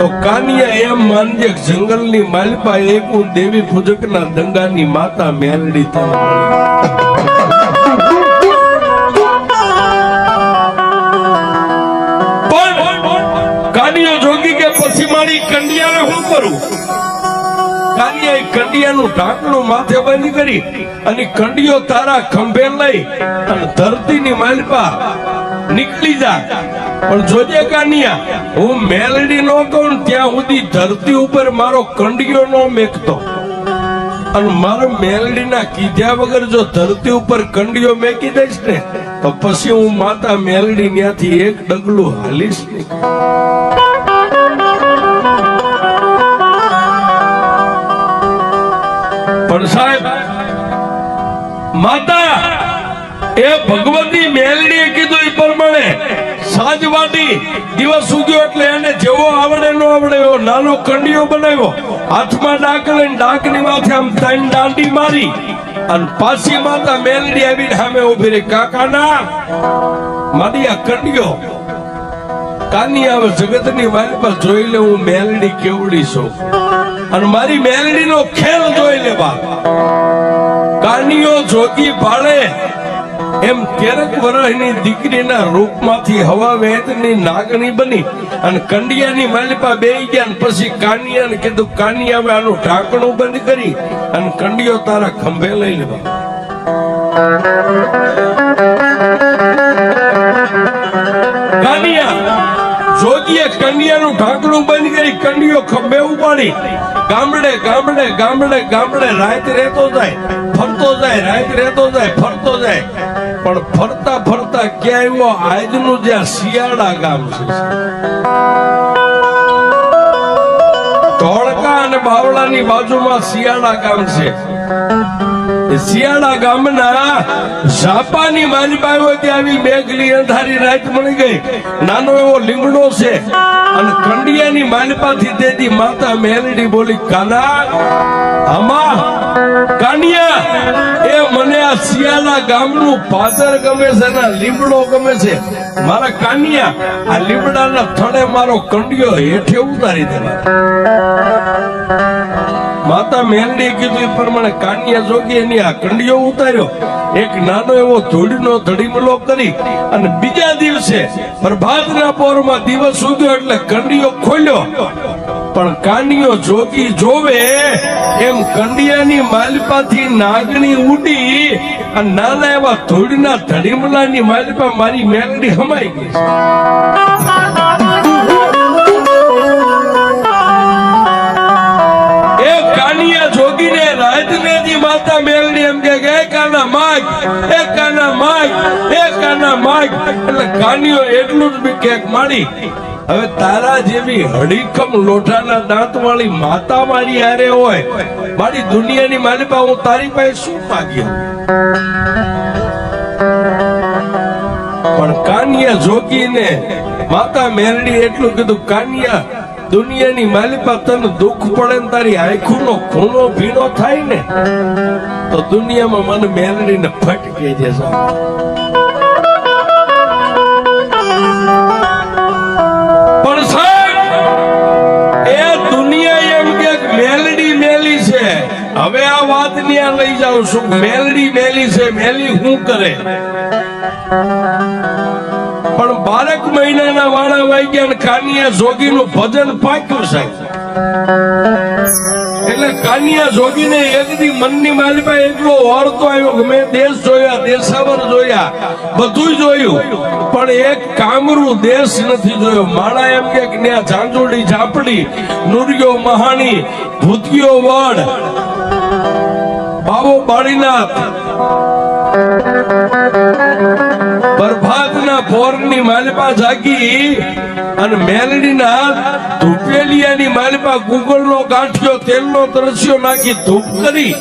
તો કાનિયા એમ માનજે જંગલની માલપા એક હું દેવી પૂજકના દંગાની માતા મેલડી તને કાનિયો જોગી કે પછી મારી કંડિયાને હું કરું? કાનિયાએ કંડિયાનું ઢાંકણું માથે બંધ કરી અને કંડિયો તારા ખંભે લઈ અને ધરતીની માલપા નીકળી જા. પણ જોજે કાનિયા, હું મેલડી નો કહું ત્યાં સુધી ધરતી ઉપર મારો કંડિયો નો મેકતો. અને મારો મેલડીના કીધા વગર જો ધરતી ઉપર કંડિયો મેકી દઈશ ને તો પછી હું માતા મેલડી ત્યાંથી એક ડગલું હાલીશ નહીં. પણ સાહેબ, માતા એ ભગવતી મેલડીએ કીધું એ પ્રમાણે સાજવાટી દિવસ ઉગ્યો એટલે એને જેવો આવડે નો આવડે એવો નાનો કંડિયો બનાવ્યો. હાથમાં ડાક લઈને ડાકની માથે આમ 3 દાંડી મારી અને પાછી માતા મેલડી આવીને સામે ઉભી રહી. કાકાના મારી આ કંડિયો કાનિયા હવે જગતની મારી પાસે જોઈ લે હું મેલડી કેવડી છું અને મારી મેલડીનો ખેલ જોઈ લે બા. કાનિયો જોગી ભાળે એમ 13 વર્ષની દીકરીના રૂપમાંથી હવા વેતની નાગણી બની અને કંડિયાની માલિપા બેહી ગયા. પછી કાનિયાને કીધું કાનિયા હવે આનું ઢાંકણું બંધ કરી અને કંડિયો તારા ખંભે લઈ લેવા. કાનિયા જોગીએ કંડિયાનું ઢાંકણું બંધ કરી કંડિયો ખંભે ઉપાડી ગામડે ગામડે ગામડે ગામડે રાત રહેતો જાય, ફરતો જાય, રાત રહેતો જાય, ફરતો જાય. પણ ફરતા ફરતા ક્યાં આવ્યો આજનું જ્યાં શિયાળા ગામ છે. ધોળકા અને બાવળાની બાજુમાં શિયાળા ગામ છે. શિયાળા ગામના ઝાપાની માલપા ત્યાં આવી મેઘની અંધારી રાત મળી ગઈ. નાનો એવો લીમડો છે અને કંડિયાની માલપાથી દેતી માતા મેલડી બોલી, કાના આમા કાનિયા એ મને આ શિયાળા ગામનું પાદર ગમે છે ને લીમડો ગમે છે. મારા કાનિયા આ લીમડાના થડે મારો કંડિયો હેઠે ઉતારી દેવા. માતા મેલડીએ કીધું એ પ્રમાણે કાનિયા જોગી એની આ કંડિયો ઉતાર્યો. એક નાનો એવો ધૂળનો ધડીમલો કરી અને બીજા દિવસે પ્રભાતના પોરમાં દિવસ ઉગ્યો એટલે કંડિયો ખોલ્યો. પણ કાનિયો જોગી જોવે એમ કંડિયાની માલપાથી નાગણી ઉડી અને નાના એવા ધૂળના ધડીમલાની માલપા મારી મેલડી હમાઈ ગઈ. જોગીને રાજનેજી માતા મેલડી એમ કે કાના માગ, એ કાના માગ, એ કાના માગ. એટલે કાનિયો એટલું જ કેક માડી, હવે તારા જેવી હડીકમ લોઢાના દાંત વાળી માતા મારી હારે હોય, મારી દુનિયાની માલિપા હું તારી પાસે શું માગ્યો? પણ કાનિયા જોગીને માતા મેલડી એટલું કીધું, કાનિયા દુનિયાની માલિપા તને દુઃખ પડે ને તારી આંખોનો ખૂણો ભીનો થાય ને તો દુનિયામાં મને મેલડીને ફટકે જશે. પણ સાહેબ એ દુનિયા એમ કે મેલડી મેલી છે. હવે આ વાત ન્યા લઈ જાઉં છું. મેલડી મેલી છે, મેલી શું કરે? પણ 12 મહિનાના વાળા વાગ્યા ને કાનિયા જોગીનું ભજન પાક્યું સાહેબ. એટલે કાનિયા જોગીને એકદી મનની માલિપા એટલો ઓરતો આવ્યો કે મેં દેશ જોયા, દેશાવર જોયા, બધું જોયું પણ એક કામરું દેશ નથી જોયો. માણા એમ કે ત્યાં ઝાંઝુડી ઝાપડી, નુરિયો મહાણી, ભૂતિયો વડ, બાવો બાળીનાથ પ્રભાતના પોરની માલિપા જાગી અને મેલડીના ધૂપેલિયાની માલિપા ગુગળનો ગાંઠિયો તેલનો તરસ્યો નાખી ધૂપ કરી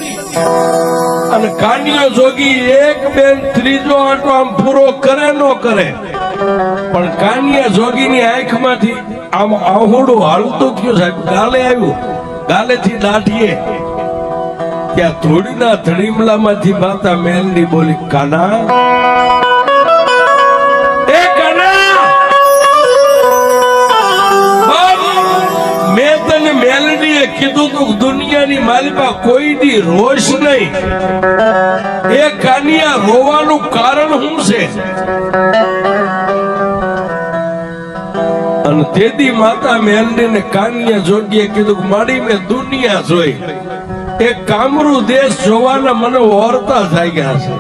અને કાનિયો જોગી એક બેન ત્રીજો આંટો આમ પૂરો કરે ન કરે પણ કાનિયા જોગીની આંખમાંથી આમ આહુડું હાલતું થયું સાહેબ. ગાલે આવ્યું, ગાલેથી દાઢીએ ત્યાં ધૂળના ધડીમલામાંથી માતા મેલડી બોલી, કાના એ કાના, મેં તને મેલડીએ કીધું તું દુનિયાની માલિકા કોઈ દી રોષ નહીં. એ કાનિયા રોવાનું કારણ શું છે? અને તેથી માતા મેલડી ને કાનિયા જોગીએ કીધું કે માડી મેં દુનિયા જોઈ, એ કામરૂ દેશ જોવાના મને ઓરતા થઈ ગયા છે.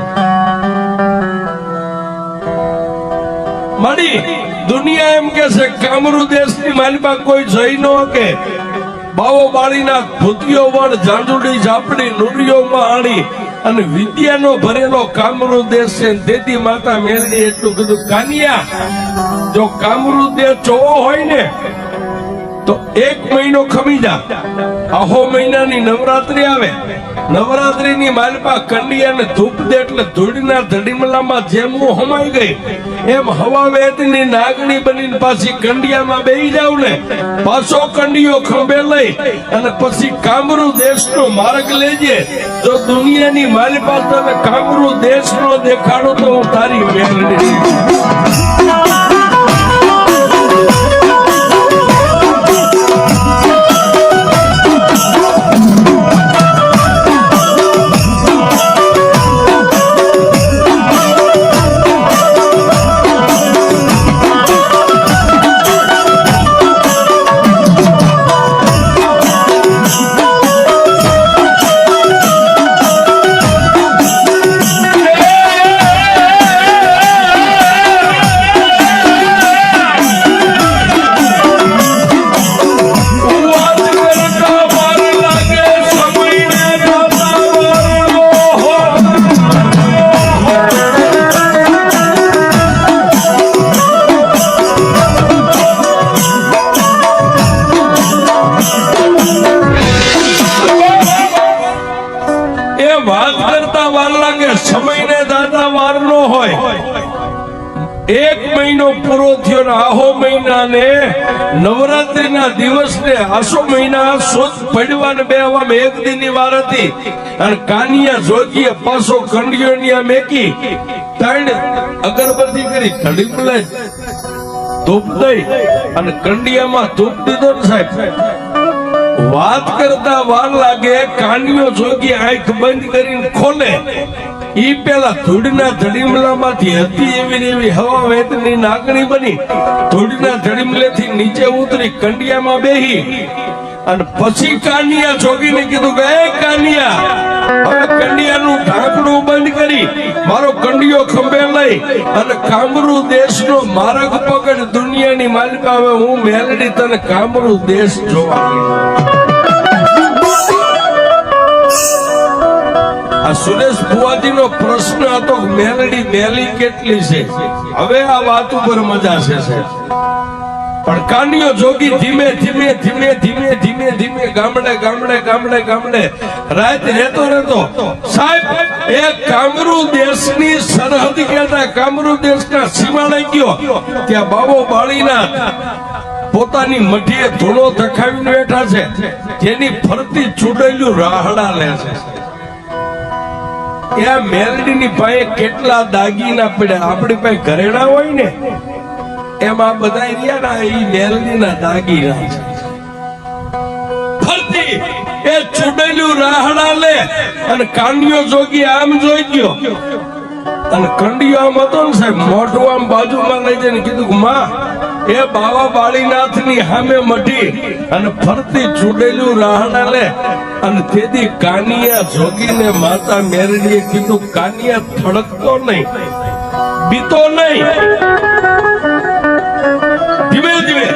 માડી દુનિયા એમ કે છે કામરૂ દેશની માલિકા કોઈ જોઈ ન કે બાવો બાળીના ભૂતિયો વડ જાંજુડી ઝાપડી નુરિયોમાં આણી અને વિદ્યાનો ભરેલો કામરૂ દેશ છે. તેથી માતા મેલડી એટલું કીધું, કાનિયા જો કામરૂ દેશ જોવો હોય ને તો 1 મહિનો ખમી જા. આહો મહિનાની નવરાત્રી આવે, નવરાત્રીની માલિકા કંડિયાને ધૂપ દે એટલે ધૂળના ધડીમલામાં જેમ હું હમાઈ ગઈ એમ હવા વેતની નાગણી બનીને પાછી કંડિયામાં બેહી જાવ ને, પાછો કંડિયો ખંભે લઈ અને પછી કામરૂ દેશનો માર્ગ લેજે. જો દુનિયાની માલિકા તને કામરૂ દેશનો દેખાડો તો હું તારી મેલડી. સમયને દાદા વાર નો હોય. 1 મહિનો પૂરો થયો ને આહો મહિનાને નવરાત્રીના દિવસને આસો મહિના સોચ પડવાને બેવામાં 1 દિનની વાર હતી અને કાનિયા જોગીએ પાછો કંડિયોની મેકી 3 અગરબત્તી કરી ધડીમલે ધૂપ દઈ અને કંડિયામાં ધૂપ દીધો ને સાહેબ. વાત કરતા વાર લાગે, કાનિયો જોગી આંખ બંધ કરીને ખોલે ઈ પેલા ધૂળના ધડીમલામાંથી હતી એવી હવા વેતની નાગણી બની ધૂળના ધડીમલેથી નીચે ઉતરી કંડિયામાં બેહી અને પછી કાનિયા જોગીને કીધું કે એ કાનિયા, હવે કંડિયાનું ઢાંકણું બંધ કરી મારો કંડિયો ખંભે લઈ અને કામરૂ દેશનો માર્ગ પકડ. દુનિયાની માલિકા હવે હું મેલડી તને કામરૂ દેશ જોવા ગઈ. આ સુરેશ બુવાજીનો પ્રશ્ન હતો મેલડી મેલી કેટલી છે. હવે આ વાત ઉપર મજા છે પણ કાનિયો જોગી ધીમે ધીમે ધીમે ધીમે ધીમે ધીમે ગામડે ગામડે ગામડે ગામડે રાત રહેતો સાહેબ એ કામરૂ દેશની સરહદ કહેતા કામરૂ દેશના સીમાડે ગયો ત્યાં બાવો બાળીના પોતાની મઢીએ ધૂળો ધખાવીને બેઠા છે, જેની ફરતી ચૂડેલું રાહડા લે છે. એ મેલડીની પાસે કેટલા દાગીના પડ્યા, આપણી પાસે ઘરેણા હોય ને એમાં બધા રહ્યા ના એ મેલડીના દાગીના છે. ફરતી એ ચૂડેલું રાહડા લે અને કાંડિયો જોગી આમ જોઈ ગયો અને કંડિયો આમ હતો ને સાહેબ, મોઢું આમ બાજુમાં લઈ જઈને કીધું કે માં એ બાવા બાળીનાથની સામે મઢી અને ફરતી ચૂડેલું રાહડા લે. અને તેથી કાનિયા જોગીને માતા મેરડીએ કીધું, કાનિયા થડકતો નહીં, બીતો નહીં, ધીમે ધીમે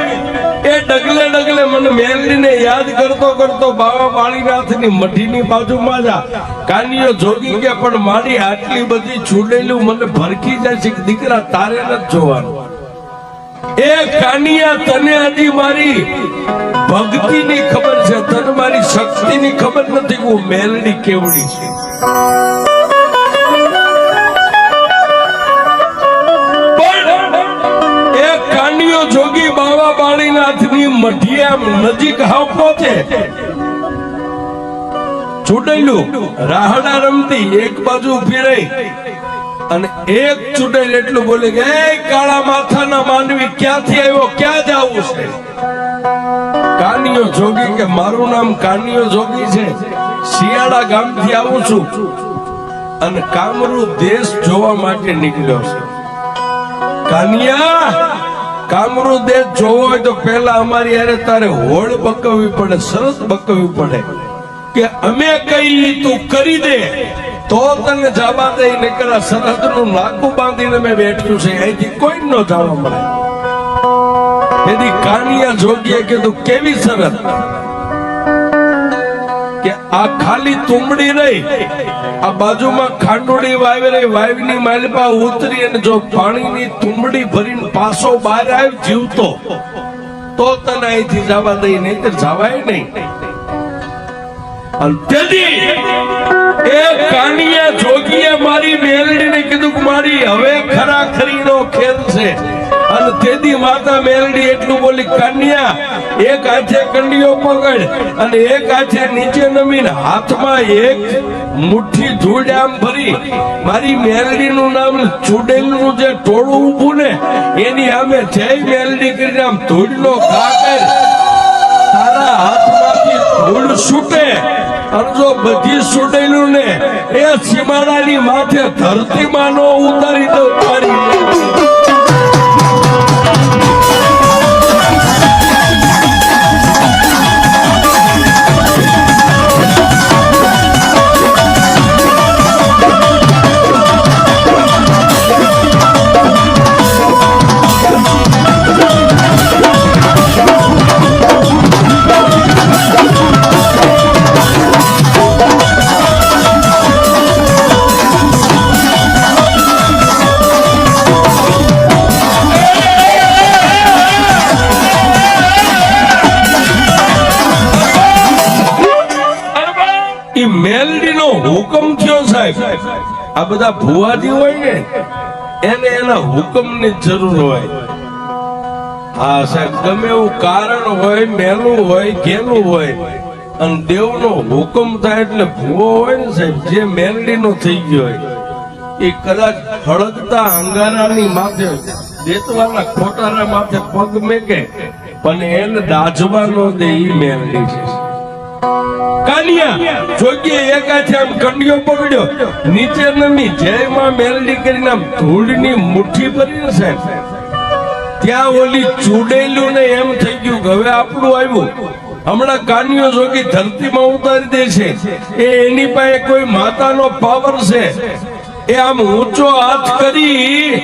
એ ડગલે ડગલે મને મેરડીને યાદ કરતો કરતો બાવા બાળીનાથની મઢીની બાજુમાં જા કાનિયો જોગી કે પણ મારી આટલી બધી ચૂડેલું મને ભરખી જાય છે કે દીકરા તારે નથી જોવાનું. એ કાનિયા તને હજી મારી ભક્તિની ખબર છે, તને મારી શક્તિની ખબર નથી હું મેલડી કેવડી છે. જોગી બાવા બાળીનાથની મઢીએ આમ નજીક હાવ પહોંચે, ચૂડેલું રાહડા રમતી એક બાજુ ઉભી રહી અને એક ચૂડેલ એટલું બોલી કે એ કાળા માથાના માનવી ક્યાંથી આવ્યો, ક્યાં જાવું છે? કાનિયો જોગી કે મારું નામ કાનિયો જોગી છે, શિયાળા ગામથી આવું છું અને કામરૂ દેશ જોવા માટે નીકળ્યો છે. કાનિયા, કામરૂ દેશ જોવો હોય તો પેલા અમારી યારે તારે હોળ બકવવી પડે, સરસ બકવવી પડે કે અમે કઈ તું કરી દે તો તને જવા દે. નકર સરહદનું નાકું બાંધીને મેં બેઠું છે, અહીંથી કોઈ ન જવા મળે. એની કાનિયા જોગીએ કીધું કેવી સરહદ કે આ ખાલી તુંબડી રહી, આ બાજુમાં ખાંડોળી વાવી રહી, વાવની માલપા ઉતરી અને જો પાણીની તુંબડી ભરીને પાછો બહાર આવી જીવતો તો તને અહીંથી જવા દઈ, નહીં તો જવાય નહીં. એ કાનિયા જોગીએ મારી મેલડીને કીધું કે મારી હવે ખરાખરીનો ખેલ છે. અને તેદી માતા મેલડી એટલું બોલી, કાનિયા એક હાથે કંડિયો પકડ અને એક હાથે નીચે નમીને હાથમાં એક મુઠ્ઠી ધૂળ આમ ભરી મારી મેલડીનું નામ ચૂડેલનું જે ટોળું ઊભું ને એની સામે જય મેલડી કરીને આમ ધૂળનો ઘા કર, તારા હાથમાંથી ધૂળ છૂટે અને જો બધી ચૂડેલું ને એ સીમાડાની માથે ધરતીમાં નો ઉતારી દો તારી. મેલડીનો હુકમ થયો સાહેબ. આ બધા ભુવાજી હોય ને એને એના હુકમની જરૂર હોય. હા સાહેબ, ગમે એવું કારણ હોય, મેલું હોય, ઘેલું હોય અને દેવનો હુકમ થાય એટલે ભુવો હોય ને સાહેબ, જે મેલડીનો થઈ ગયો હોય એ કદાચ હળગતા અંગારાની માથે દેતવાના ખોટાના માથે પગ મેકે પણ એને દાજવાનો દે ઈ મેલડી છે. કાનિયા જોગીએ એક હાથે આમ કંડિયો પકડ્યો, નીચે નમી જય માં મેલડી કરીને આમ ધૂળની મુઠ્ઠી ભરી સાહેબ. ત્યાં ઓલી ચૂડેલું ને એમ થઈ ગયું કે હવે આપણું આવ્યું, હમણાં કાનિયો જોગી ધરતીમાં ઉતારી દે છે. એની પાસે કોઈ માતાનો પાવર છે. એ આમ ઊંચો હાથ કરી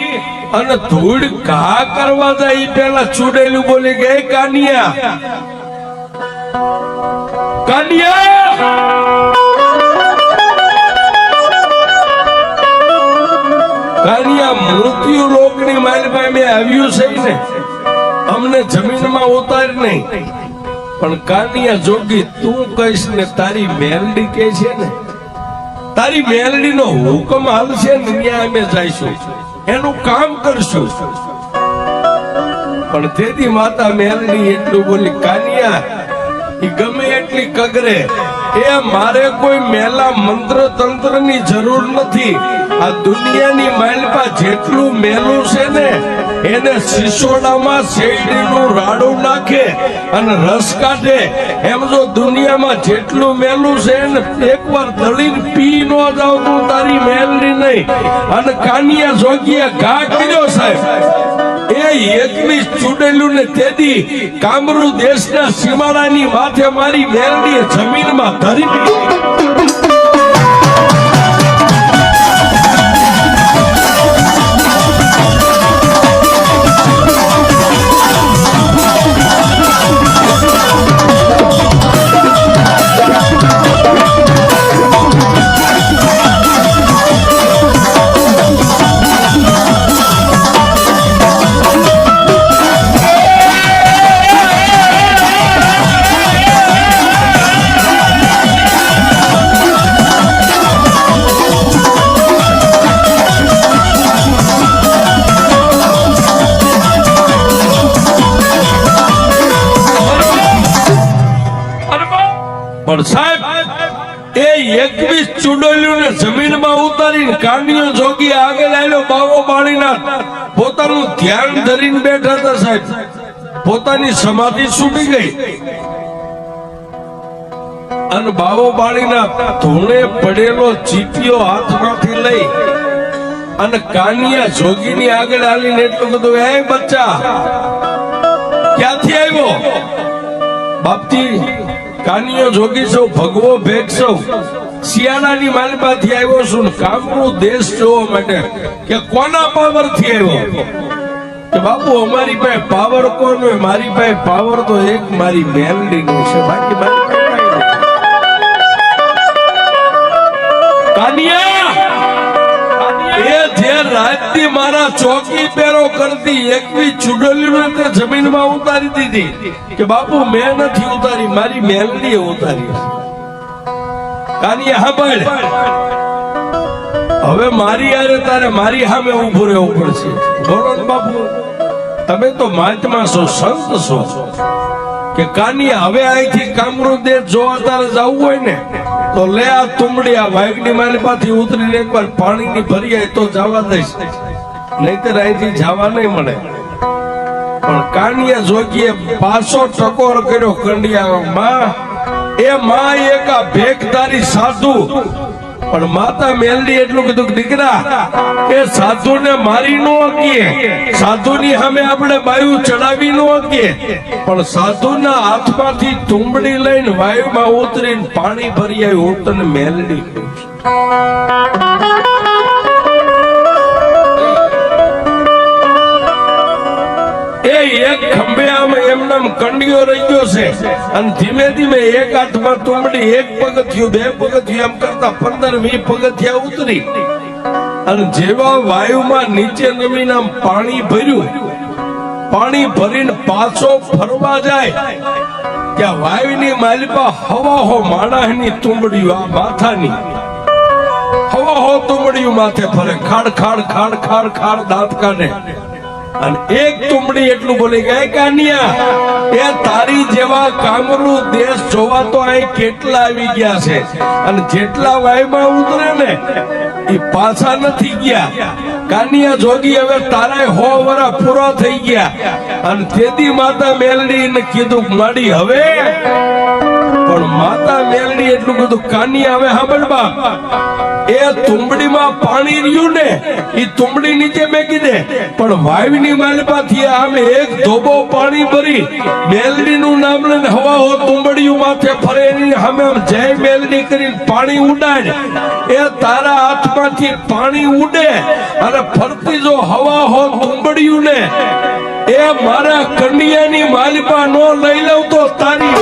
અને ધૂળ ઘા કરવા જાય પેલા ચૂડેલું બોલી કે કાનિયા, કાનિયા મૃત્યુ લોકની મારી પાસે મેં આવ્યું છે ને, અમને જમીનમાં ઉતારી નહીં. પણ કાનિયા જોગી તું કહીશ ને તારી મેલડી કે છે ને, તારી મેલડીનો હુકમ હાલશે ને ત્યાં અમે જઈશું, એનું કામ કરશું. પણ તેથી માતા મેલડી એટલું બોલી, કાનિયા ગમે એટલી કગરે, એ મારે કોઈ મેલા મંત્ર તંત્ર ની જરૂર નથી. આ દુનિયાની માલપા જેટલું મેલું છે ને એને સિસોડામાં શેરડીનું રાડું નાખે અને રસ કાઢે. એમ જો દુનિયામાં જેટલું મેલું છે ને એકવાર દળીને પી ન જાવ તું તારી મેલડી નહીં. અને કાનિયા જોગીએ ઘા કર્યો સાહેબ. એ એકલી ચૂડેલું ને તેદી કામરૂ દેશના સીમાડાની માથે મારી મેલડીએ જમીનમાં ધરી દીધી. પણ સાહેબ એ 21 ચુડોલીઓને જમીનમાં ઉતારીને કાનિયો જોગી આગળ આવ્યો બાવો બાળીનાથ પોતાનું ધ્યાન ધરીને બેઠા હતા સાહેબ પોતાની સમાધિ છૂટી ગઈ અને બાવો બાળીનાથ ધૂણે પડેલો ચીપિયો હાથમાંથી લઈ અને કાનિયા જોગીની આગળ આવીને એટલું બધું એ બચ્ચા ક્યાંથી આવ્યો બાપજી કાનિયો જોગી છો ભગવો ભેગ છો શિયાળાની માલમાંથી આવ્યો છું ને કામરૂ દેશ જોવા માટે કે કોના પાવર થી આવ્યો કે બાપુ અમારી પાસે પાવર કોણ હોય મારી પાસે પાવર તો એક મારી મેલડી નું છે બાકી મારી કાનિયા એ જે રાતથી મારા ચોકી પેરો કરતી 21 ચુડોલીઓને તે જમીનમાં ઉતારી દીધી કે બાપુ મેં નથી ઉતારી મારી મેલડીએ ઉતારી કાનિયા સાંભળ હવે મારી યારે તારે મારી સામે ઊભું રહેવું પડશે બોલો ને બાપુ તમે તો મહાત્મા છો સંત છો કે કાનિયા હવે અહીંથી કામરૂ દેશ જોવા તારે જવું હોય ને તો લે આ તુંબડી આ વાઘની માલિપાથી ઉતરીને એકવાર પાણીની ભરી આય તો જવા દઈશ નહીતર અહીંથી જવા નહીં મળે પણ કાનિયા જોગીએ પાછો ટકોર કર્યો કંડિયા માં એ માં એક આ ભેખધારી સાધુ પણ માતા મેલડી એટલું કીધું દીકરા એ સાધુને મારી નો હકીએ સાધુની સામે આપણે બાયુ ચડાવી નો હકીએ પણ સાધુના હાથમાંથી તુંબડી લઈને વાયુમાં ઉતરીને પાણી ભરી આવી હું તને મેલડી એ એક ખંભે આમ એમનામ કંડિયો રહી ગયો છે અને ધીમે ધીમે એક હાથમાં તુંબડી એક પગથિયું બે પગથિયું એમ કરતા 15-20 પગથિયા ઉતરી અને જેવા વાયુમાં નીચે નમીને આમ પાણી ભર્યું પાણી ભરીને પાછો ફરવા જાય ત્યાં વાયુની માલિપા હવા હો માણસની તુંબડીયું આ માથાની હવા હો તુંબડીયું માથે ફરે ખાડ ખાડ ખાડ ખાડ ખાડ દાંત કાઢે અને એક તુંબડી એટલું બોલી ગઈ કાનિયા એ તારી જેવા કામરૂ દેશ જોવા તો અહીં કેટલા આવી ગયા છે અને જેટલા વાયુમાં ઉતરે ને એ પાછા નથી ગયા કાનિયા જોગી હવે તારા 100 વર્ષ પૂરા થઈ ગયા અને તેથી માતા મેલડીને કીધું માડી હવે પણ માતા મેલડી એટલું કીધું કાનિયા હવે સાંભળ બાપ એ તુંબડીમાં પાણી રહ્યું ને એ તુંબડી નીચે મેકી દે પણ વાયુની માલપાથી આમે એક ધોબો પાણી ભરી મેલડી નું નામ લઈને હવા હો તુંબડીયું માથે ફરે એની સામે આમ જય મેલડી કરીને પાણી ઉડાડ એ તારા હાથમાંથી પાણી ઉડે અને ફરતી જો હવા હો તુંબડીયું ને એ મારા કન્યાની માલપા નો લઈ લઉં તો તારી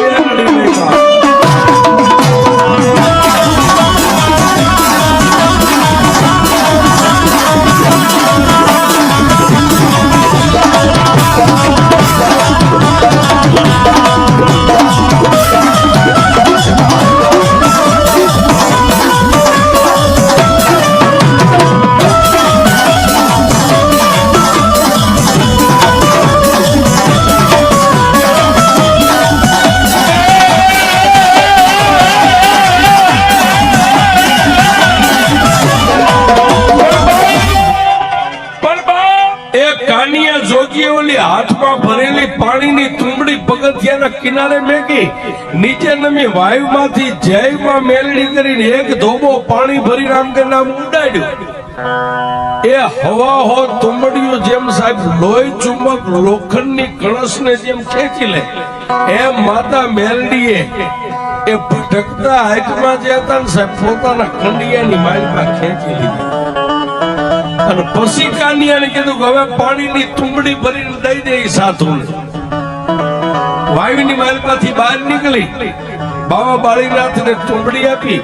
મેલડી હાથમાં ભરેલી પાણીની તુંબડી પગથિયાના કિનારે મેકી નીચે નમી વાયુમાંથી જયમાં મેલડી કરીને એક ધોબો પાણી ભરી રામ કે નામ ઉડાડ્યું એ હવા હો તુંબડીઓ જેમ સાહેબ લોહી ચુંબક લોખંડની કળશને જેમ ખેંચી લે એમ માતા મેલડીએ એ ભટકતા હાથમાં જે હતા ને સાહેબ પોતાના કંડિયાની માલમાં ખેંચી લીધી અને પછી કાનિયાને કીધું કે હવે પાણીની તુંબડી ભરીને દઈ દે સાધુને વાયુની માલમાંથી બહાર નીકળી બાબા બાળીનાથને તુંબડી આપી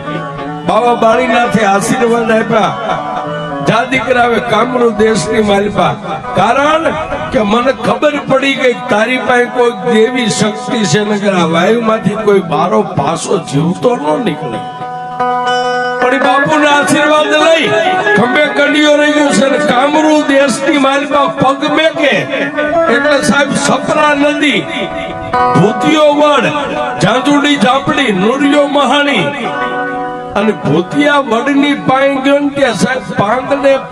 બાબા બાળીનાથે આશીર્વાદ આપ્યા જા દીકરા હવે કામરૂ દેશની માલપા કારણ કે મને ખબર પડી ગઈ તારી પાસે કોઈ દેવી શક્તિ છે નગર આ વાયુમાંથી કોઈ બારો પાસો જીવતો ન નીકળે વળી બાપુના આશીર્વાદ લઈ ખંભે કંડિયો રહી ગયો છે ને કામરૂ દેશની માલમાં પગ મેકે એટલે સાહેબ સપરા નદી ભૂતિયો વડ જાંજુડી ઝાપડી નુરિયો મહાણી અને ભૂતિયા વડની પાઈ ગયો ત્યાં સાહેબ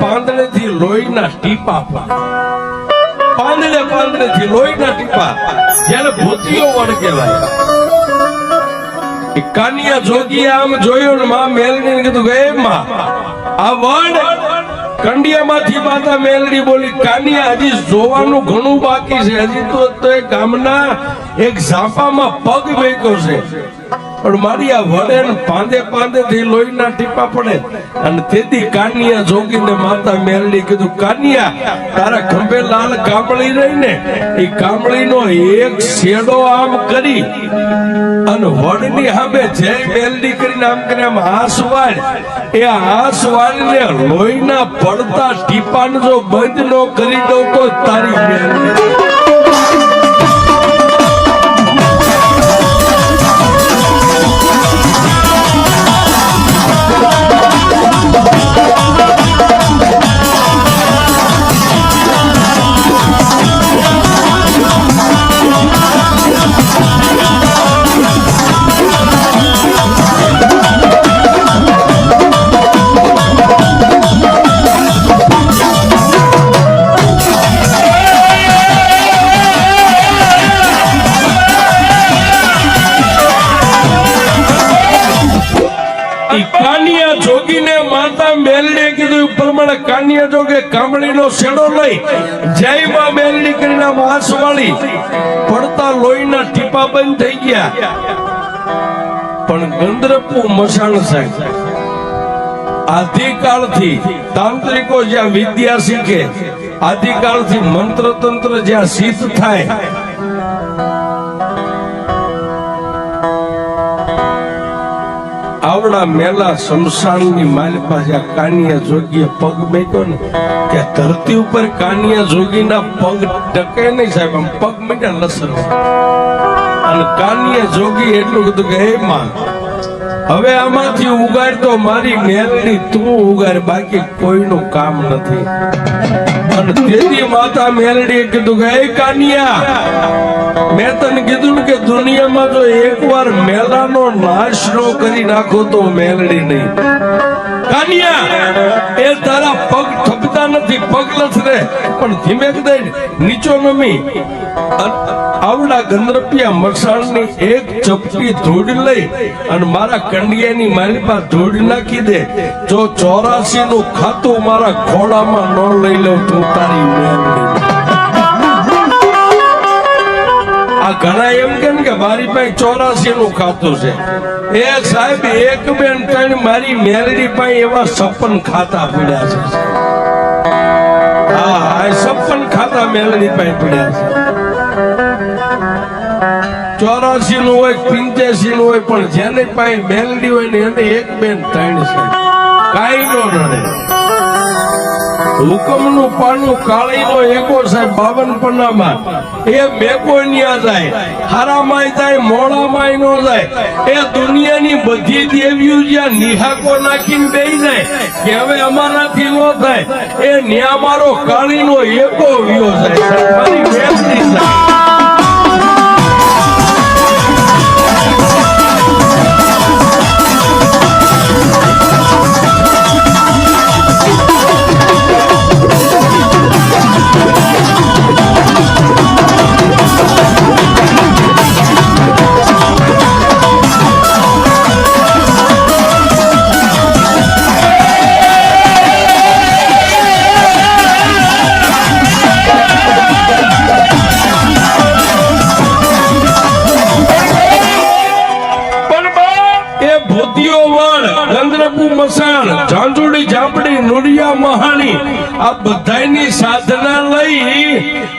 પાંદડે થી લોહીના ટીપા પાંદડે થી લોહીના ટીપા જેને ભૂતિયો વડ કહેવાય. કાનિયા જોગી આમ જોયું ને માં મેલડી કીધું કે માં આ વડ કંડિયામાંથી માતા મેલડી બોલી કાનિયા હજી જોવાનું ઘણું બાકી છે, હજી તો એ ગામના એક ઝાપામાં પગ વેક્યો છે પણ મારી આ વડે પાંદે થી લોહીના ટીપા પડે અને તેથી કાનિયા જોગીને માતા મેલડી કીધું કાનિયા તારા ખંભે લાલ કામળી રહી ને એ કામળીનો એક શેડો આમ કરી અને વડની સામે જય મેલડી કરીને આમ કરીને આમ હાથ વાળ એ હાથ વાળને લોહીના પડતા ટીપાને જો બંધ ન કરી દઉં તો તારી મેલડી કાનિયા જોગે કામળીનો શેડો લઈ જય માં મેલડી કરીને વાસ વાળી પડતા લોહીના ટીપા બંધ થઈ ગયા. પણ ગંધરપુ મસાણ સાહેબ આદિકાળથી તાંત્રિકો જ્યાં વિદ્યા શીખે, આદિકાળથી મંત્ર તંત્ર જ્યાં સિદ્ધ થાય, આવડા મેલા શમશાનની મારી પાસે કાનિયા જોગીએ પગ મેક્યો ને ત્યાં ધરતી ઉપર કાનિયા જોગીના પગ ટકે નહીં સાહેબ, આમ પગ મીઠા લસણ. અને કાનિયા જોગી એટલું કીધું કે હે માં હવે આમાંથી ઉગાડ તો મારી મેલડી તું ઉગાડ, બાકી કોઈનું કામ નથી. અને તેથી માતા મેલડીએ કીધું કે હે કાનિયા મેં તને કીધું ને કે દુનિયામાં જો એકવાર મેલાનો નાશ નો કરી નાખો તો મેલડી નહીં. કાનિયા એ તારા પગ ઠપતા નથી, પગ લથરે પણ ધીમે દઈને નીચો નમી આવડા ગંધરપિયા મરસાણની એક ચપટી ધૂળ લઈ અને મારા કંડિયાની મારી પાસે ધૂળ નાખી દે. જો 84 નું ખાતું મારા ખોળામાં ન લઈ લઉં તું તારી મેલડી. આ ઘણા એમ કે મારી પાસે 84 નું ખાતું છે. એ સાહેબ એક બેન ત્રણ મારી મેલડી પાસે એવા 56 ખાતા પડ્યા છે. હા 56 ખાતા મેલડી પાસે પડ્યા છે. 84 નું હોય 85 નું હોય પણ જેને પાસે મેલડી હોય ને એને એક બેન ત્રણ છે. કાઈ નો નડે. હુકમનું પાનું કાળીનો એકો સાહેબ 52 પન્નામાં એ મેકો ન્યા જાય, હારામાંય જાય, મોડામાંય નો જાય. એ દુનિયાની બધી દેવીઓ જ્યાં નિહાકો નાખીને બેસી જાય કે હવે અમારાથી નો થાય, એ ન્યા મારો કાળીનો એકો વ્યો જાય. મારી મેલડી જાય. ઝાંઝુડી ઝાપડી નુરિયા મહાણી આ બધાની સાધના લઈ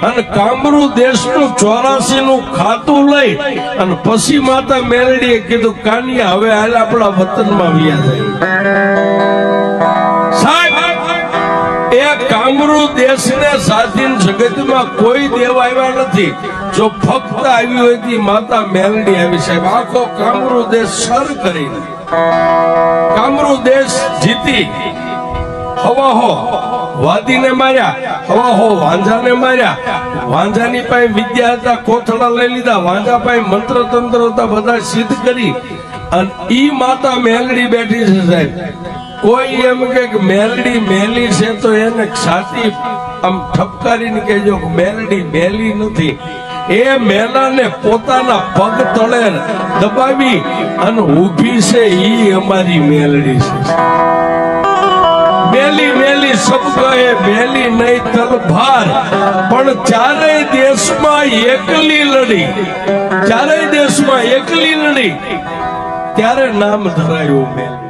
અને કામરૂ દેશનું 84 નું ખાતું લઈ અને પછી માતા મેલડીએ કીધું કાનિયા હવે હાલ આપણા વતનમાં વ્યા જાય. સાહેબ એ કામરૂ દેશને સ્વાધીન જગતમાં કોઈ દેવ આવ્યા નથી. જો ફક્ત આવી હોય માતા મેલડી આવી સાહેબ, આખો કામરૂ દેશ સર કરીને કામરૂ દેશ જીતી હવાહો વાદીને માર્યા, હવાહો વાંઝાને માર્યા. વાંઝાની પાસે વિદ્યા હતા, કોથળા લઈ લીધા. વાંઝા પાસે મંત્ર તંત્ર હતા, બધા સિદ્ધ કરી. અને ઈ માતા મેલડી બેઠી છે સાહેબ. કોઈ એમ કે મેલડી મેલી છે તો એને છાતી આમ ઠપકારીને કહેજો કે મેલડી મેલી નથી. એ મેલાને પોતાના પગ તળે દબાવી અને ઊભી છે, ઈ અમારી મેલડી છે. મેલી મેલી સબ કહે મેલી નહીં તલભાર, પણ ચારેય દેશમાં એકલી લડી, ચારેય દેશમાં એકલી લડી ત્યારે નામ ધરાયું મેલી.